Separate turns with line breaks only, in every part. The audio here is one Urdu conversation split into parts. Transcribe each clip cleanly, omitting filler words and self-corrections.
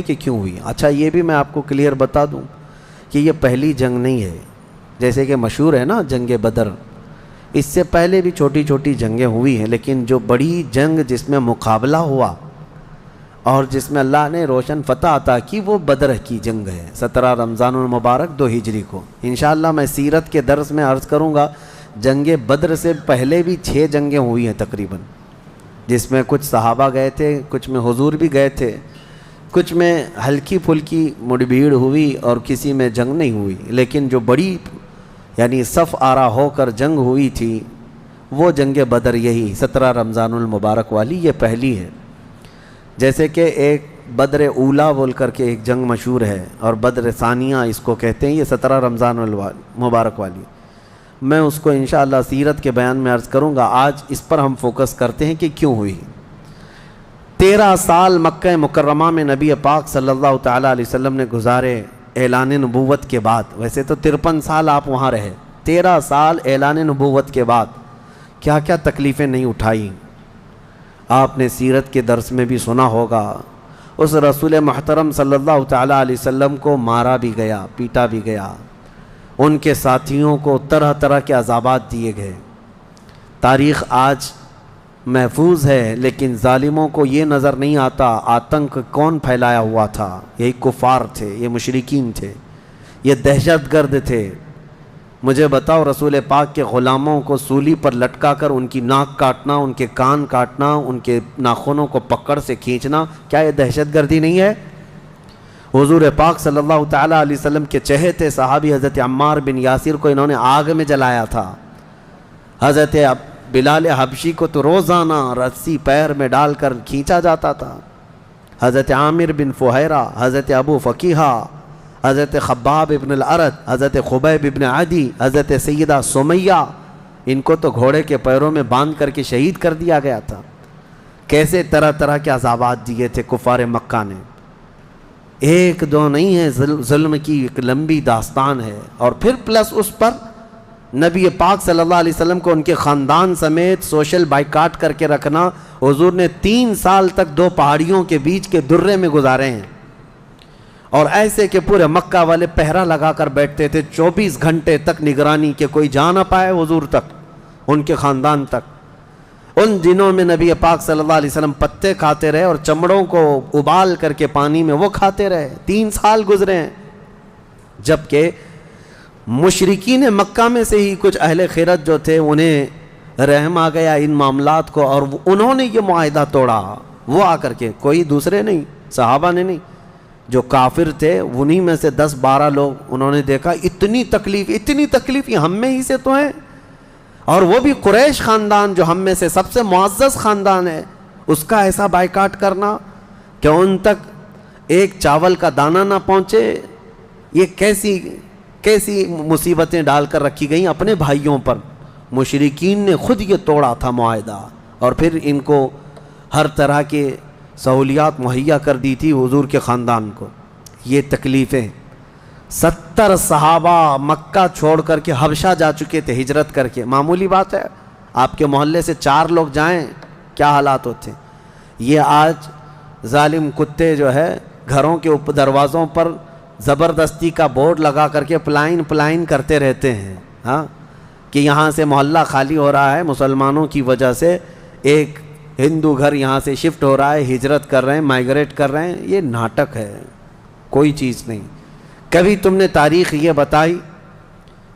کہ کیوں ہوئی. اچھا یہ بھی میں آپ کو کلیئر بتا دوں کہ یہ پہلی جنگ نہیں ہے. جیسے کہ مشہور ہے نا جنگ بدر، اس سے پہلے بھی چھوٹی چھوٹی جنگیں ہوئی ہیں، لیکن جو بڑی جنگ جس میں مقابلہ ہوا اور جس میں اللہ نے روشن فتح عطا کی وہ بدر کی جنگ ہے، 17 رمضان المبارک 2 ہجری کو. انشاءاللہ میں سیرت کے درس میں عرض کروں گا جنگ بدر سے پہلے بھی 6 جنگیں ہوئی ہیں تقریباً، جس میں کچھ صحابہ گئے تھے، کچھ میں حضور بھی گئے تھے، کچھ میں ہلکی پھلکی مڑ بھیڑ ہوئی اور کسی میں جنگ نہیں ہوئی. لیکن جو بڑی یعنی صف آرا ہو کر جنگ ہوئی تھی وہ جنگ بدر، یہی 17 رمضان المبارک والی، یہ پہلی ہے. جیسے کہ ایک بدر اولا بول کر کے ایک جنگ مشہور ہے اور بدر ثانیہ اس کو کہتے ہیں، یہ 17 رمضان المبارک والی. میں اس کو انشاءاللہ سیرت کے بیان میں عرض کروں گا. آج اس پر ہم فوکس کرتے ہیں کہ کیوں ہوئی. 13 سال مکہ مکرمہ میں نبی پاک صلی اللہ تعالیٰ علیہ وسلم نے گزارے اعلان نبوت کے بعد. ویسے تو 53 سال آپ وہاں رہے، 13 سال اعلان نبوت کے بعد کیا کیا تکلیفیں نہیں اٹھائیں. آپ نے سیرت کے درس میں بھی سنا ہوگا اس رسول محترم صلی اللہ تعالیٰ علیہ وسلم کو مارا بھی گیا، پیٹا بھی گیا، ان کے ساتھیوں کو طرح طرح کے عذابات دیے گئے. تاریخ آج محفوظ ہے لیکن ظالموں کو یہ نظر نہیں آتا آتنک کون پھیلایا ہوا تھا. یہی کفار تھے، یہ مشرکین تھے، یہ دہشت گرد تھے. مجھے بتاؤ رسول پاک کے غلاموں کو سولی پر لٹکا کر ان کی ناک کاٹنا، ان کے کان کاٹنا، ان کے ناخنوں کو پکڑ سے کھینچنا، کیا یہ دہشت گردی نہیں ہے؟ حضور پاک صلی اللہ تعالیٰ علیہ وسلم کے چہیتے صحابی حضرت عمار بن یاسر کو انہوں نے آگ میں جلایا تھا. حضرت بلال حبشی کو تو روزانہ رسی پیر میں ڈال کر کھینچا جاتا تھا. حضرت عامر بن فہیرہ، حضرت ابو فقیہہ، حضرت خباب ابن الارت، حضرت خبیب ابن عدی، حضرت سیدہ سمیہ، ان کو تو گھوڑے کے پیروں میں باندھ کر کے شہید کر دیا گیا تھا. کیسے طرح طرح کے عذابات دیے تھے کفار مکہ نے. ایک دو نہیں ہے، ظلم کی ایک لمبی داستان ہے. اور پھر پلس اس پر نبی پاک صلی اللہ علیہ وسلم کو ان کے خاندان سمیت سوشل بائیکاٹ کر کے رکھنا. حضور نے 3 سال تک 2 پہاڑیوں کے بیچ کے درے میں گزارے ہیں، اور ایسے کہ پورے مکہ والے پہرا لگا کر بیٹھتے تھے 24 گھنٹے تک نگرانی کے کوئی جا نہ پائے حضور تک، ان کے خاندان تک. ان دنوں میں نبی پاک صلی اللہ علیہ وسلم پتے کھاتے رہے اور چمڑوں کو ابال کر کے پانی میں وہ کھاتے رہے. 3 سال گزرے ہیں. جبکہ مشرکین مکہ میں سے ہی کچھ اہل خیرت جو تھے انہیں رحم آ گیا ان معاملات کو، اور انہوں نے یہ معاہدہ توڑا. وہ آ کر کے، کوئی دوسرے نہیں، صحابہ نے نہیں، جو کافر تھے انہی میں سے 10-12 لوگ، انہوں نے دیکھا اتنی تکلیف یہ ہم میں ہی سے تو ہیں، اور وہ بھی قریش خاندان جو ہم میں سے سب سے معزز خاندان ہے، اس کا ایسا بائیکاٹ کرنا کہ ان تک ایک چاول کا دانہ نہ پہنچے. یہ کیسی مصیبتیں ڈال کر رکھی گئیں اپنے بھائیوں پر. مشرکین نے خود یہ توڑا تھا معاہدہ، اور پھر ان کو ہر طرح کے سہولیات مہیا کر دی تھی حضور کے خاندان کو. یہ تکلیفیں 70 صحابہ مکہ چھوڑ کر کے حبشہ جا چکے تھے ہجرت کر کے. معمولی بات ہے، آپ کے محلے سے 4 لوگ جائیں کیا حالات ہوتے. یہ آج ظالم کتے جو ہے گھروں کے دروازوں پر زبردستی کا بورڈ لگا کر کے پلائن کرتے رہتے ہیں، ہاں، کہ یہاں سے محلہ خالی ہو رہا ہے مسلمانوں کی وجہ سے، ایک ہندو گھر یہاں سے شفٹ ہو رہا ہے، ہجرت کر رہے ہیں، مائیگریٹ کر رہے ہیں. یہ ناٹک ہے، کوئی چیز نہیں. کبھی تم نے تاریخ یہ بتائی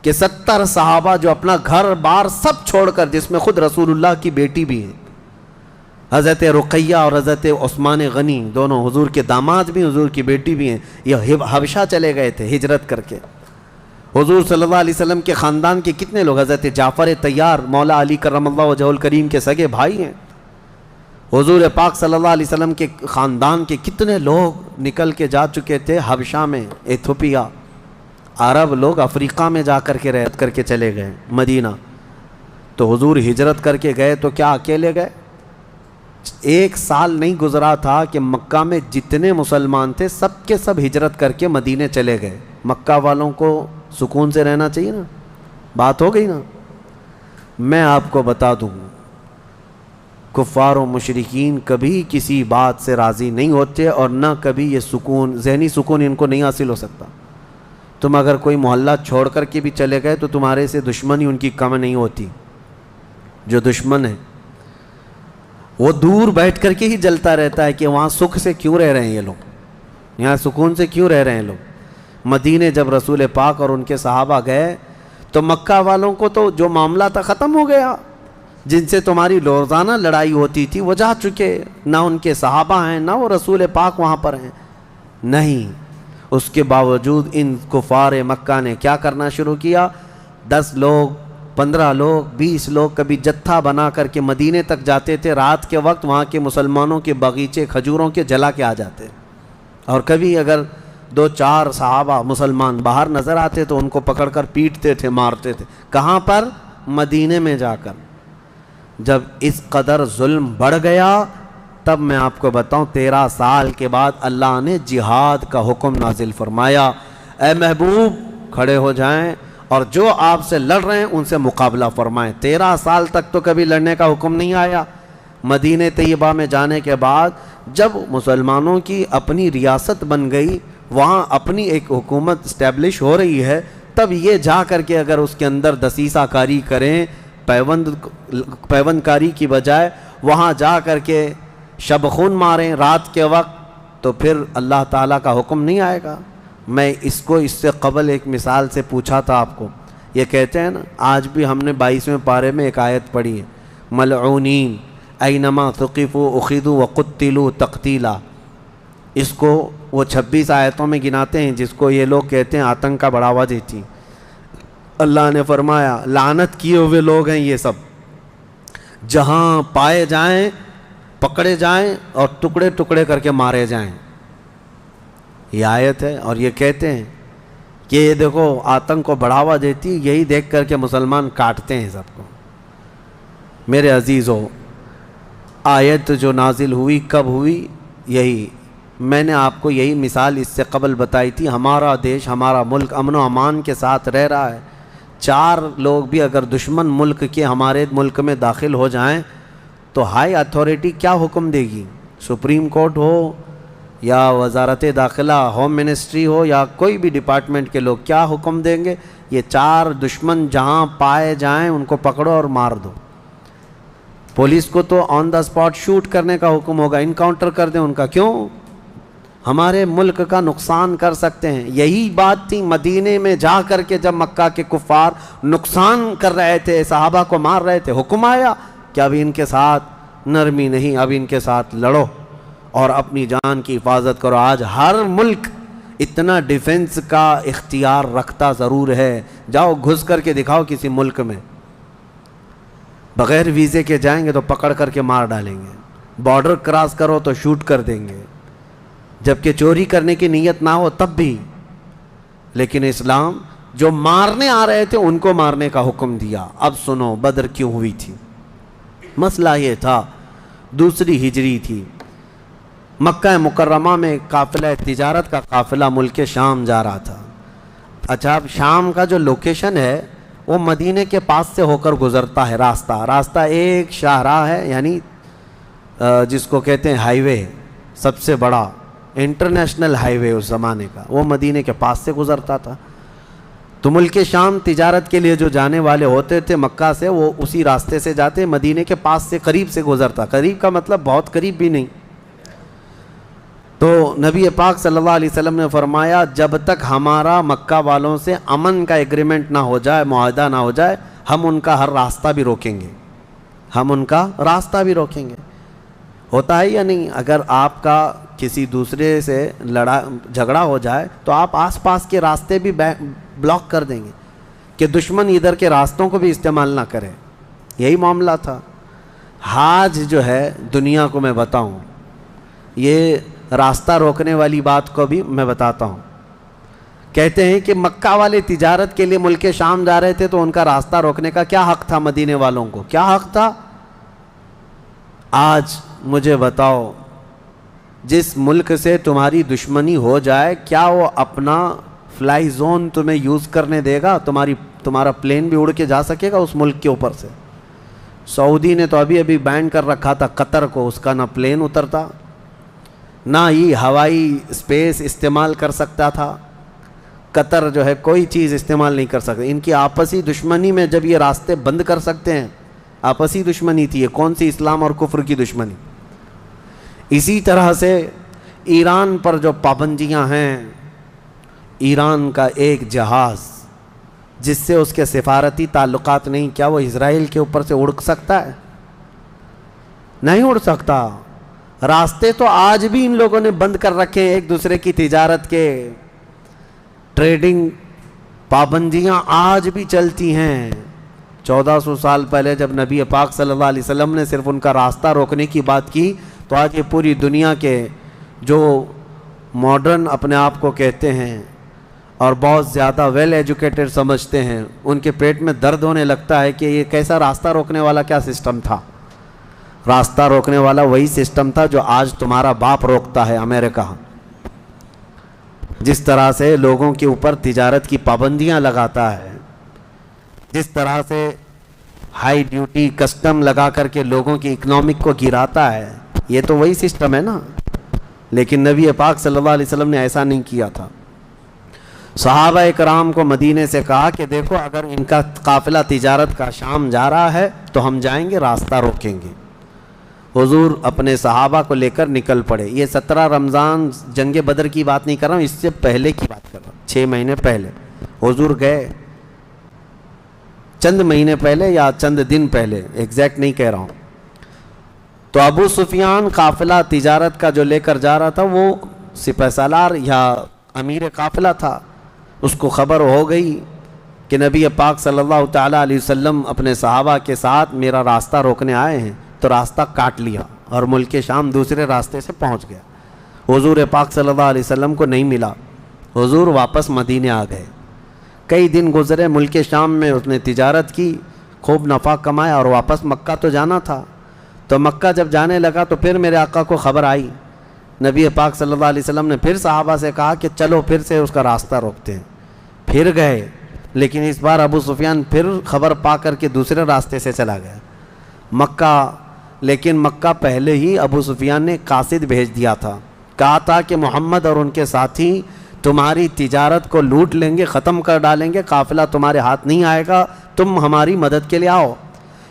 کہ 70 صحابہ جو اپنا گھر بار سب چھوڑ کر، جس میں خود رسول اللہ کی بیٹی بھی ہے، حضرت رقیہ اور حضرت عثمان غنی، دونوں حضور کے داماد بھی، حضور کی بیٹی بھی ہیں، یہ حبشہ چلے گئے تھے ہجرت کر کے. حضور صلی اللہ علیہ وسلم کے خاندان کے کتنے لوگ، حضرت جعفر طیار مولا علی کرم اللہ وجہہ الکریم کے سگے بھائی ہیں. حضور پاک صلی اللہ علیہ وسلم کے خاندان کے کتنے لوگ نکل کے جا چکے تھے حبشہ میں، ایتھوپیا. عرب لوگ افریقہ میں جا کر کے رہت کر کے چلے گئے مدینہ. تو حضور ہجرت کر کے گئے تو کیا اکیلے گئے؟ 1 سال نہیں گزرا تھا کہ مکہ میں جتنے مسلمان تھے سب کے سب ہجرت کر کے مدینے چلے گئے. مکہ والوں کو سکون سے رہنا چاہیے نا، بات ہو گئی نا. میں آپ کو بتا دوں کفار و مشرکین کبھی کسی بات سے راضی نہیں ہوتے اور نہ کبھی یہ سکون، ذہنی سکون ان کو نہیں حاصل ہو سکتا۔ تم اگر کوئی محلہ چھوڑ کر کے بھی چلے گئے تو تمہارے سے دشمنی ان کی کم نہیں ہوتی۔ جو دشمن ہے وہ دور بیٹھ کر کے ہی جلتا رہتا ہے کہ وہاں سکھ سے کیوں رہ رہے ہیں یہ لوگ، یہاں سکون سے کیوں رہ رہے ہیں لوگ۔ مدینے جب رسول پاک اور ان کے صحابہ گئے تو مکہ والوں کو تو جو معاملہ تھا ختم ہو گیا، جن سے تمہاری روزانہ لڑائی ہوتی تھی وہ جا چکے، نہ ان کے صحابہ ہیں نہ وہ رسول پاک وہاں پر ہیں۔ نہیں، اس کے باوجود ان کفار مکہ نے کیا کرنا شروع کیا؟ 10 لوگ، 15 لوگ، 20 لوگ کبھی جتھا بنا کر کے مدینے تک جاتے تھے، رات کے وقت وہاں کے مسلمانوں کے باغیچے کھجوروں کے جلا کے آ جاتے، اور کبھی اگر 2-4 صحابہ مسلمان باہر نظر آتے تو ان کو پکڑ کر پیٹتے تھے، مارتے تھے۔ کہاں پر؟ مدینے میں جا کر۔ جب اس قدر ظلم بڑھ گیا تب میں آپ کو بتاؤں 13 سال کے بعد اللہ نے جہاد کا حکم نازل فرمایا۔ اے محبوب کھڑے ہو جائیں اور جو آپ سے لڑ رہے ہیں ان سے مقابلہ فرمائیں۔ 13 سال تک تو کبھی لڑنے کا حکم نہیں آیا۔ مدینہ طیبہ میں جانے کے بعد جب مسلمانوں کی اپنی ریاست بن گئی، وہاں اپنی ایک حکومت اسٹیبلش ہو رہی ہے، تب یہ جا کر کے اگر اس کے اندر دسیسہ کاری کریں، پیوند کاری کی بجائے وہاں جا کر کے شب خون ماریں رات کے وقت، تو پھر اللہ تعالیٰ کا حکم نہیں آئے گا۔ میں اس سے قبل ایک مثال سے پوچھا تھا آپ کو، یہ کہتے ہیں نا، آج بھی ہم نے 22ویں پارے میں ایک آیت پڑھی ہے، ملعونین اینما ثقفوا اخذوا وقتلوا تقتیلا۔ اس کو وہ 26 آیتوں میں گناتے ہیں جس کو یہ لوگ کہتے ہیں آتنک کا بڑھاوا دیتی۔ اللہ نے فرمایا لعنت کیے ہوئے لوگ ہیں یہ سب، جہاں پائے جائیں پکڑے جائیں اور ٹکڑے ٹکڑے کر کے مارے جائیں۔ یہ آیت ہے، اور یہ کہتے ہیں کہ یہ دیکھو آتنک کو بڑھاوا دیتی، یہی دیکھ کر کے مسلمان کاٹتے ہیں سب کو۔ میرے عزیزو، آیت جو نازل ہوئی کب ہوئی؟ یہی میں نے آپ کو یہی مثال اس سے قبل بتائی تھی۔ ہمارا دیش، ہمارا ملک امن و امان کے ساتھ رہ رہا ہے، 4 لوگ بھی اگر دشمن ملک کے ہمارے ملک میں داخل ہو جائیں تو ہائی اتھارٹی کیا حکم دے گی؟ سپریم کورٹ ہو یا وزارت داخلہ، ہوم منسٹری ہو یا کوئی بھی ڈپارٹمنٹ کے لوگ کیا حکم دیں گے؟ یہ 4 دشمن جہاں پائے جائیں ان کو پکڑو اور مار دو۔ پولیس کو تو آن دا اسپاٹ شوٹ کرنے کا حکم ہوگا، انکاؤنٹر کر دیں ان کا۔ کیوں؟ ہمارے ملک کا نقصان کر سکتے ہیں۔ یہی بات تھی مدینے میں جا کر کے جب مکہ کے کفار نقصان کر رہے تھے، صحابہ کو مار رہے تھے، حکم آیا کہ اب ان کے ساتھ نرمی نہیں، اب ان کے ساتھ لڑو اور اپنی جان کی حفاظت کرو۔ آج ہر ملک اتنا ڈیفنس کا اختیار رکھتا ضرور ہے۔ جاؤ گھس کر کے دکھاؤ کسی ملک میں، بغیر ویزے کے جائیں گے تو پکڑ کر کے مار ڈالیں گے، بارڈر کراس کرو تو شوٹ کر دیں گے، جبکہ چوری کرنے کی نیت نہ ہو تب بھی۔ لیکن اسلام جو مارنے آ رہے تھے ان کو مارنے کا حکم دیا۔ اب سنو بدر کیوں ہوئی تھی؟ مسئلہ یہ تھا، 2 ہجری تھی، مکہ مکرمہ میں قافلہ تجارت کا قافلہ ملک شام جا رہا تھا۔ اچھا، اب شام کا جو لوکیشن ہے وہ مدینے کے پاس سے ہو کر گزرتا ہے۔ راستہ ایک شاہراہ ہے، یعنی جس کو کہتے ہیں ہائی وے، سب سے بڑا انٹرنیشنل ہائی وے اس زمانے کا، وہ مدینے کے پاس سے گزرتا تھا۔ تو ملک شام تجارت کے لیے جو جانے والے ہوتے تھے مکہ سے، وہ اسی راستے سے جاتے، مدینے کے پاس سے قریب سے گزرتا۔ قریب کا مطلب بہت قریب بھی نہیں۔ تو نبی پاک صلی اللہ علیہ وسلم نے فرمایا جب تک ہمارا مکہ والوں سے امن کا ایگریمنٹ نہ ہو جائے، معاہدہ نہ ہو جائے، ہم ان کا ہر راستہ بھی روکیں گے، ہم ان کا راستہ بھی روکیں گے۔ ہوتا ہے یا نہیں؟ اگر آپ کا کسی دوسرے سے جھگڑا ہو جائے تو آپ آس پاس کے راستے بھی بلاک کر دیں گے کہ دشمن ادھر کے راستوں کو بھی استعمال نہ کرے۔ یہی معاملہ تھا۔ حاج جو ہے دنیا کو میں بتاؤں، یہ راستہ روکنے والی بات کو بھی میں بتاتا ہوں۔ کہتے ہیں کہ مکہ والے تجارت کے لیے ملک شام جا رہے تھے تو ان کا راستہ روکنے کا کیا حق تھا؟ مدینے والوں کو کیا حق تھا؟ آج مجھے بتاؤ، جس ملک سے تمہاری دشمنی ہو جائے کیا وہ اپنا فلائی زون تمہیں یوز کرنے دے گا؟ تمہارا پلین بھی اڑ کے جا سکے گا اس ملک کے اوپر سے؟ سعودی نے تو ابھی ابھی بین کر رکھا تھا قطر کو، اس کا نہ پلین اترتا نہ ہی ہوائی اسپیس استعمال کر سکتا تھا۔ قطر جو ہے کوئی چیز استعمال نہیں کر سکتے۔ ان کی آپسی دشمنی میں جب یہ راستے بند کر سکتے ہیں، آپسی دشمنی تھی، یہ کون سی اسلام اور کفر کی دشمنی۔ اسی طرح سے ایران پر جو پابندیاں ہیں، ایران کا ایک جہاز جس سے اس کے سفارتی تعلقات نہیں، کیا وہ اسرائیل کے اوپر سے اڑ سکتا ہے؟ نہیں اڑ سکتا۔ راستے تو آج بھی ان لوگوں نے بند کر رکھے ہیں ایک دوسرے کی تجارت کے، ٹریڈنگ پابندیاں آج بھی چلتی ہیں۔ 1400 سال پہلے جب نبی پاک صلی اللہ علیہ وسلم نے صرف ان کا راستہ روکنے کی بات کی، تو آج یہ پوری دنیا کے جو ماڈرن اپنے آپ کو کہتے ہیں اور بہت زیادہ ویل ایجوکیٹڈ سمجھتے ہیں، ان کے پیٹ میں درد ہونے لگتا ہے کہ یہ کیسا راستہ روکنے والا کیا سسٹم تھا۔ راستہ روکنے والا وہی سسٹم تھا جو آج تمہارا باپ روکتا ہے امریکہ۔ جس طرح سے لوگوں کے اوپر تجارت کی پابندیاں لگاتا ہے، جس طرح سے ہائی ڈیوٹی کسٹم لگا کر کے لوگوں کی اکنامک کو گراتا ہے، یہ تو وہی سسٹم ہے نا۔ لیکن نبی پاک صلی اللہ علیہ وسلم نے ایسا نہیں کیا تھا۔ صحابہ کرام کو مدینے سے کہا کہ دیکھو اگر ان کا قافلہ تجارت کا شام جا رہا ہے تو ہم جائیں گے، راستہ روکیں گے۔ حضور اپنے صحابہ کو لے کر نکل پڑے۔ یہ 17 رمضان جنگ بدر کی بات نہیں کر رہا ہوں، اس سے پہلے کی بات کر رہا ہوں، 6 مہینے پہلے حضور گئے، چند مہینے پہلے یا چند دن پہلے، ایگزیکٹ نہیں کہہ رہا ہوں۔ تو ابو سفیان قافلہ تجارت کا جو لے کر جا رہا تھا، وہ سپہ سالار یا امیر قافلہ تھا، اس کو خبر ہو گئی کہ نبی پاک صلی اللہ تعالیٰ علیہ وسلم اپنے صحابہ کے ساتھ میرا راستہ روکنے آئے ہیں، تو راستہ کاٹ لیا اور ملک شام دوسرے راستے سے پہنچ گیا۔ حضور پاک صلی اللہ علیہ وسلم کو نہیں ملا، حضور واپس مدینے آ گئے۔ کئی دن گزرے، ملک شام میں اس نے تجارت کی، خوب نفع کمایا اور واپس مکہ تو جانا تھا۔ تو مکہ جب جانے لگا تو پھر میرے آقا کو خبر آئی، نبی پاک صلی اللہ علیہ وسلم نے پھر صحابہ سے کہا کہ چلو پھر سے اس کا راستہ روکتے ہیں۔ پھر گئے، لیکن اس بار ابو سفیان پھر خبر پا کر کے دوسرے راستے سے چلا گیا مکہ۔ لیکن مکہ پہلے ہی ابو سفیان نے قاصد بھیج دیا تھا، کہا تھا کہ محمد اور ان کے ساتھی تمہاری تجارت کو لوٹ لیں گے، ختم کر ڈالیں گے، قافلہ تمہارے ہاتھ نہیں آئے گا، تم ہماری مدد کے لیے آؤ۔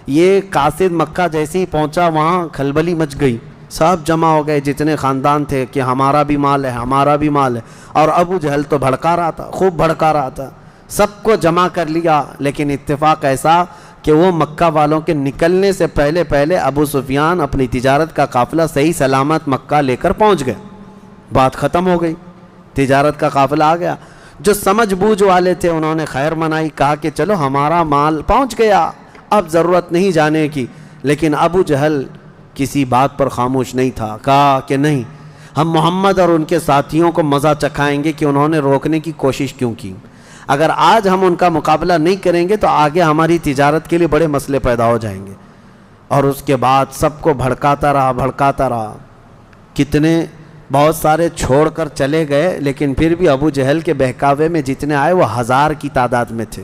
یہ قاصد مکہ جیسے ہی پہنچا، وہاں کھلبلی مچ گئی، سب جمع ہو گئے جتنے خاندان تھے کہ ہمارا بھی مال ہے، ہمارا بھی مال ہے۔ اور ابو جہل تو بھڑکا رہا تھا، خوب بھڑکا رہا تھا، سب کو جمع کر لیا۔ لیکن اتفاق ایسا کہ وہ مکہ والوں کے نکلنے سے پہلے پہلے ابو سفیان اپنی تجارت کا قافلہ صحیح سلامت مکہ لے کر پہنچ گئے۔ بات ختم ہو گئی، تجارت کا قافلہ آ گیا۔ جو سمجھ بوجھ والے تھے انہوں نے خیر منائی، کہا کہ چلو ہمارا مال پہنچ گیا، اب ضرورت نہیں جانے کی۔ لیکن ابو جہل کسی بات پر خاموش نہیں تھا، کہا کہ نہیں، ہم محمد اور ان کے ساتھیوں کو مزہ چکھائیں گے کہ انہوں نے روکنے کی کوشش کیوں کی۔ اگر آج ہم ان کا مقابلہ نہیں کریں گے تو آگے ہماری تجارت کے لیے بڑے مسئلے پیدا ہو جائیں گے۔ اور اس کے بعد سب کو بھڑکاتا رہا۔ کتنے بہت سارے چھوڑ کر چلے گئے، لیکن پھر بھی ابو جہل کے بہکاوے میں جتنے آئے وہ 1000 کی تعداد میں تھے۔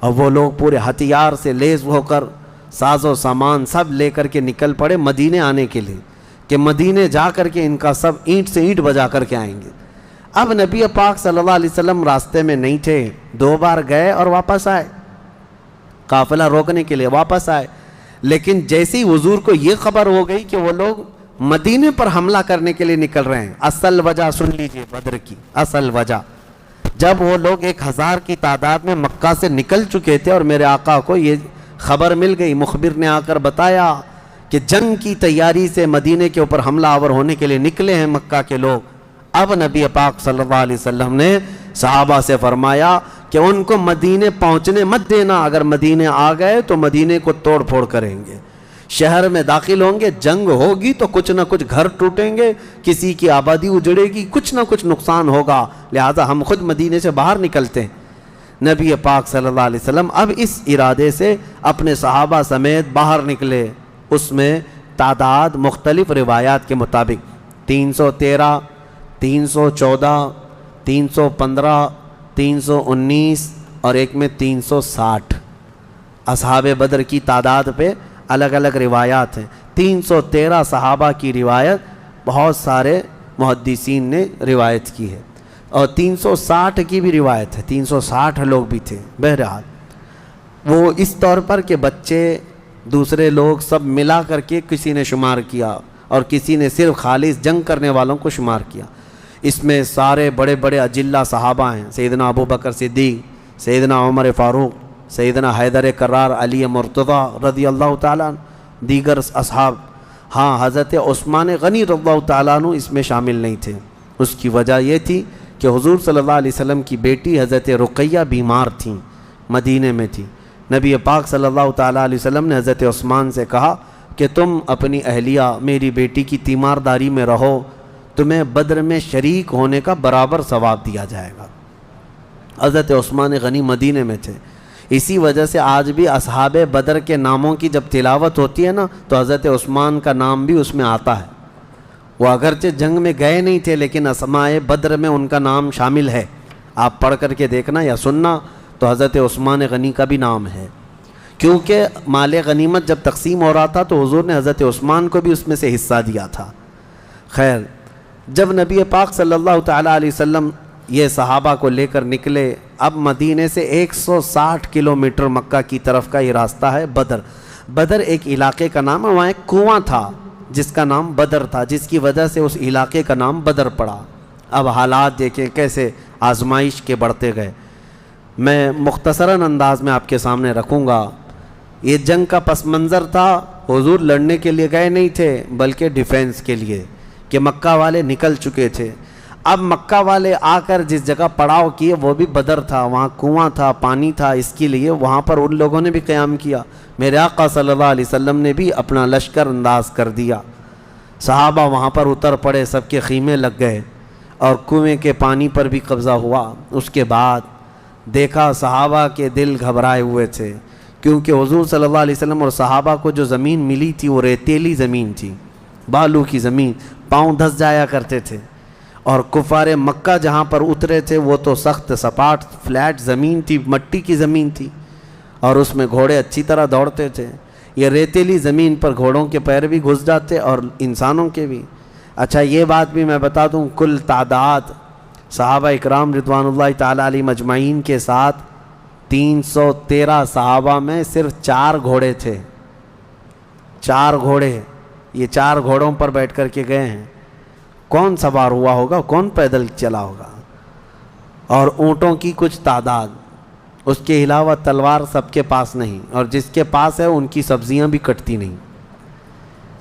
اور وہ لوگ پورے ہتھیار سے لیس ہو کر، ساز و سامان سب لے کر کے نکل پڑے مدینے آنے کے لیے، کہ مدینے جا کر کے ان کا سب اینٹ سے اینٹ بجا کر کے آئیں گے۔ اب نبی پاک صلی اللہ علیہ وسلم راستے میں نہیں تھے، 2 بار گئے اور واپس آئے، قافلہ روکنے کے لیے واپس آئے۔ لیکن جیسی حضور کو یہ خبر ہو گئی کہ وہ لوگ مدینے پر حملہ کرنے کے لیے نکل رہے ہیں، اصل وجہ سن لیجئے بدر کی اصل وجہ۔ جب وہ لوگ 1000 کی تعداد میں مکہ سے نکل چکے تھے اور میرے آقا کو یہ خبر مل گئی، مخبر نے آ کر بتایا کہ جنگ کی تیاری سے مدینے کے اوپر حملہ آور ہونے کے لیے نکلے ہیں مکہ کے لوگ۔ اب نبی پاک صلی اللہ علیہ وسلم نے صحابہ سے فرمایا کہ ان کو مدینے پہنچنے مت دینا، اگر مدینے آ گئے تو مدینے کو توڑ پھوڑ کریں گے، شہر میں داخل ہوں گے، جنگ ہوگی تو کچھ نہ کچھ گھر ٹوٹیں گے، کسی کی آبادی اجڑے گی، کچھ نہ کچھ نقصان ہوگا، لہذا ہم خود مدینے سے باہر نکلتے ہیں۔ نبی پاک صلی اللہ علیہ وسلم اب اس ارادے سے اپنے صحابہ سمیت باہر نکلے۔ اس میں تعداد مختلف روایات کے مطابق 313، 314، 315، 319 اور ایک میں 360 اصحاب بدر کی تعداد پہ الگ الگ روایات ہیں. 313 صحابہ کی روایت بہت سارے محدثین نے روایت کی ہے, اور 360 کی بھی روایت ہے, 360 لوگ بھی تھے. بہرحال وہ اس طور پر کہ بچے دوسرے لوگ سب ملا کر کے کسی نے شمار کیا, اور کسی نے صرف خالص جنگ کرنے والوں کو شمار کیا. اس میں سارے بڑے بڑے اجلہ صحابہ ہیں, سیدنا ابو بکر صدیق, سیدنا عمر فاروق, سیدنا حیدر کرار, علی مرتضیٰ رضی اللہ تعالیٰ عنہ, دیگر اصحاب. ہاں, حضرت عثمان غنی رضی اللہ تعالیٰ عنہ اس میں شامل نہیں تھے. اس کی وجہ یہ تھی کہ حضور صلی اللہ علیہ وسلم کی بیٹی حضرت رقیہ بیمار تھیں, مدینے میں تھی. نبی پاک صلی اللہ تعالیٰ علیہ وسلم نے حضرت عثمان سے کہا کہ تم اپنی اہلیہ میری بیٹی کی تیمارداری میں رہو, تمہیں بدر میں شریک ہونے کا برابر ثواب دیا جائے گا. حضرت عثمان غنی مدینے میں تھے. اسی وجہ سے آج بھی اصحاب بدر کے ناموں کی جب تلاوت ہوتی ہے نا, تو حضرت عثمان کا نام بھی اس میں آتا ہے. وہ اگرچہ جنگ میں گئے نہیں تھے, لیکن اسماء بدر میں ان کا نام شامل ہے. آپ پڑھ کر کے دیکھنا یا سننا تو حضرت عثمان غنی کا بھی نام ہے, کیونکہ مال غنیمت جب تقسیم ہو رہا تھا تو حضور نے حضرت عثمان کو بھی اس میں سے حصہ دیا تھا. خیر, جب نبی پاک صلی اللہ تعالیٰ علیہ وسلم یہ صحابہ کو لے کر نکلے, اب مدینے سے 160 کلومیٹر مکہ کی طرف کا یہ راستہ ہے بدر. بدر ایک علاقے کا نام ہے, وہاں ایک کنواں تھا جس کا نام بدر تھا, جس کی وجہ سے اس علاقے کا نام بدر پڑا. اب حالات دیکھیں کیسے آزمائش کے بڑھتے گئے. میں مختصراً انداز میں آپ کے سامنے رکھوں گا. یہ جنگ کا پس منظر تھا, حضور لڑنے کے لیے گئے نہیں تھے بلکہ ڈیفینس کے لیے, کہ مکہ والے نکل چکے تھے. اب مکہ والے آ کر جس جگہ پڑاؤ کیے وہ بھی بدر تھا, وہاں کنواں تھا, پانی تھا, اس کے لیے وہاں پر ان لوگوں نے بھی قیام کیا. میرے آقا صلی اللہ علیہ وسلم نے بھی اپنا لشکر انداز کر دیا. صحابہ وہاں پر اتر پڑے, سب کے خیمے لگ گئے, اور کنویں کے پانی پر بھی قبضہ ہوا. اس کے بعد دیکھا صحابہ کے دل گھبرائے ہوئے تھے, کیونکہ حضور صلی اللہ علیہ وسلم اور صحابہ کو جو زمین ملی تھی وہ ریتیلی زمین تھی, بالو کی زمین, پاؤں دھس جایا کرتے تھے. اور کفار مکہ جہاں پر اترے تھے وہ تو سخت سپاٹ فلیٹ زمین تھی, مٹی کی زمین تھی, اور اس میں گھوڑے اچھی طرح دوڑتے تھے. یہ ریتیلی زمین پر گھوڑوں کے پیر بھی گھس جاتے اور انسانوں کے بھی. اچھا, یہ بات بھی میں بتا دوں, کل تعداد صحابہ اکرام رضوان اللہ تعالیٰ علیہ مجمعین کے ساتھ 313 صحابہ میں صرف 4 گھوڑے تھے. 4 گھوڑے, یہ 4 گھوڑوں پر بیٹھ کر کے گئے ہیں. کون سوار ہوا ہوگا, کون پیدل چلا ہوگا؟ اور اونٹوں کی کچھ تعداد. اس کے علاوہ تلوار سب کے پاس نہیں, اور جس کے پاس ہے ان کی سبزیاں بھی کٹتی نہیں.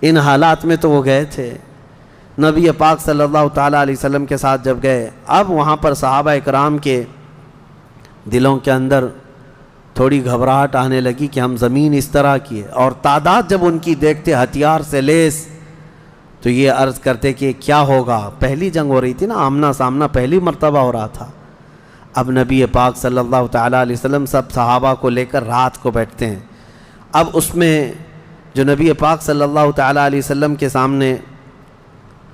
ان حالات میں تو وہ گئے تھے. نبی پاک صلی اللہ تعالیٰ علیہ وسلم کے ساتھ جب گئے, اب وہاں پر صحابہ اکرام کے دلوں کے اندر تھوڑی گھبراہٹ آنے لگی کہ ہم زمین اس طرح کی ہے, اور تعداد جب ان کی دیکھتے ہتھیار سے لیس, تو یہ عرض کرتے کہ کیا ہوگا. پہلی جنگ ہو رہی تھی نا, آمنا سامنا پہلی مرتبہ ہو رہا تھا. اب نبی پاک صلی اللہ تعالیٰ علیہ وسلم سب صحابہ کو لے کر رات کو بیٹھتے ہیں. اب اس میں جو نبی پاک صلی اللہ تعالیٰ علیہ وسلم کے سامنے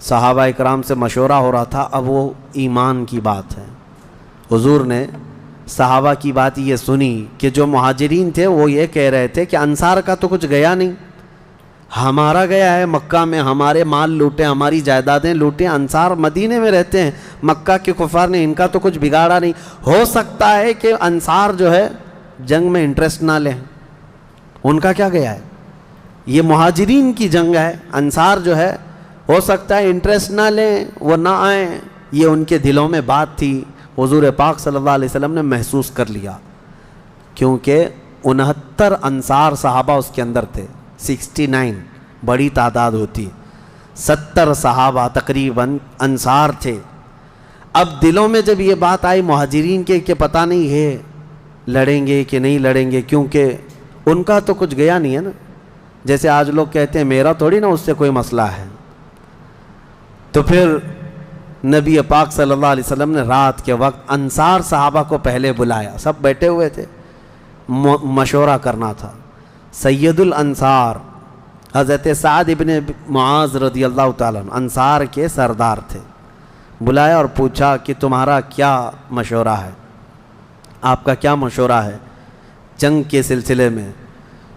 صحابہ اکرام سے مشورہ ہو رہا تھا, اب وہ ایمان کی بات ہے. حضور نے صحابہ کی بات یہ سنی کہ جو مہاجرین تھے وہ یہ کہہ رہے تھے کہ انصار کا تو کچھ گیا نہیں, ہمارا گیا ہے مکہ میں, ہمارے مال لوٹے, ہماری جائیدادیں لوٹیں, انصار مدینے میں رہتے ہیں, مکہ کے کفار نے ان کا تو کچھ بگاڑا نہیں. ہو سکتا ہے کہ انصار جو ہے جنگ میں انٹرسٹ نہ لیں, ان کا کیا گیا ہے, یہ مہاجرین کی جنگ ہے, انصار جو ہے ہو سکتا ہے انٹرسٹ نہ لیں, وہ نہ آئیں. یہ ان کے دلوں میں بات تھی. حضور پاک صلی اللہ علیہ وسلم نے محسوس کر لیا, کیونکہ 69 انصار صحابہ اس کے اندر تھے. 69 بڑی تعداد ہوتی, 70 صحابہ تقریباً انصار تھے. اب دلوں میں جب یہ بات آئی مہاجرین کے کہ پتہ نہیں ہے لڑیں گے کہ نہیں لڑیں گے, کیونکہ ان کا تو کچھ گیا نہیں ہے نا. جیسے آج لوگ کہتے ہیں میرا تھوڑی نا اس سے کوئی مسئلہ ہے. تو پھر نبی پاک صلی اللہ علیہ وسلم نے رات کے وقت انصار صحابہ کو پہلے بلایا, سب بیٹھے ہوئے تھے, مشورہ کرنا تھا. سید الانصار حضرت سعد ابن معاذ رضی اللہ تعالیٰ عنہ انصار کے سردار تھے. بلایا اور پوچھا کہ تمہارا کیا مشورہ ہے, آپ کا کیا مشورہ ہے جنگ کے سلسلے میں.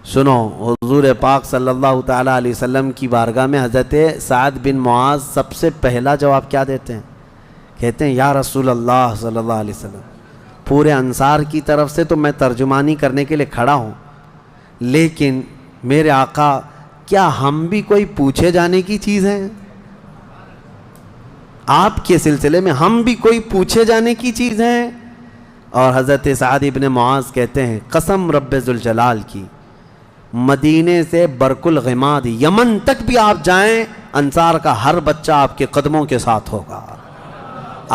سنو، حضور پاک صلی اللہ تعالیٰ علیہ وسلم کی بارگاہ میں حضرت سعد بن معاذ سب سے پہلا جواب کیا دیتے ہیں؟ کہتے ہیں یا رسول اللہ صلی اللہ علیہ وسلم، پورے انصار کی طرف سے تو میں ترجمانی کرنے کے لیے کھڑا ہوں، لیکن میرے آقا کیا ہم بھی کوئی پوچھے جانے کی چیز ہیں؟ آپ کے سلسلے میں ہم بھی کوئی پوچھے جانے کی چیز ہیں؟ اور حضرت سعد بن معاذ کہتے ہیں قسم رب ذوالجلال کی، مدینے سے برق الغماد یمن تک بھی آپ جائیں، انصار کا ہر بچہ آپ کے قدموں کے ساتھ ہوگا۔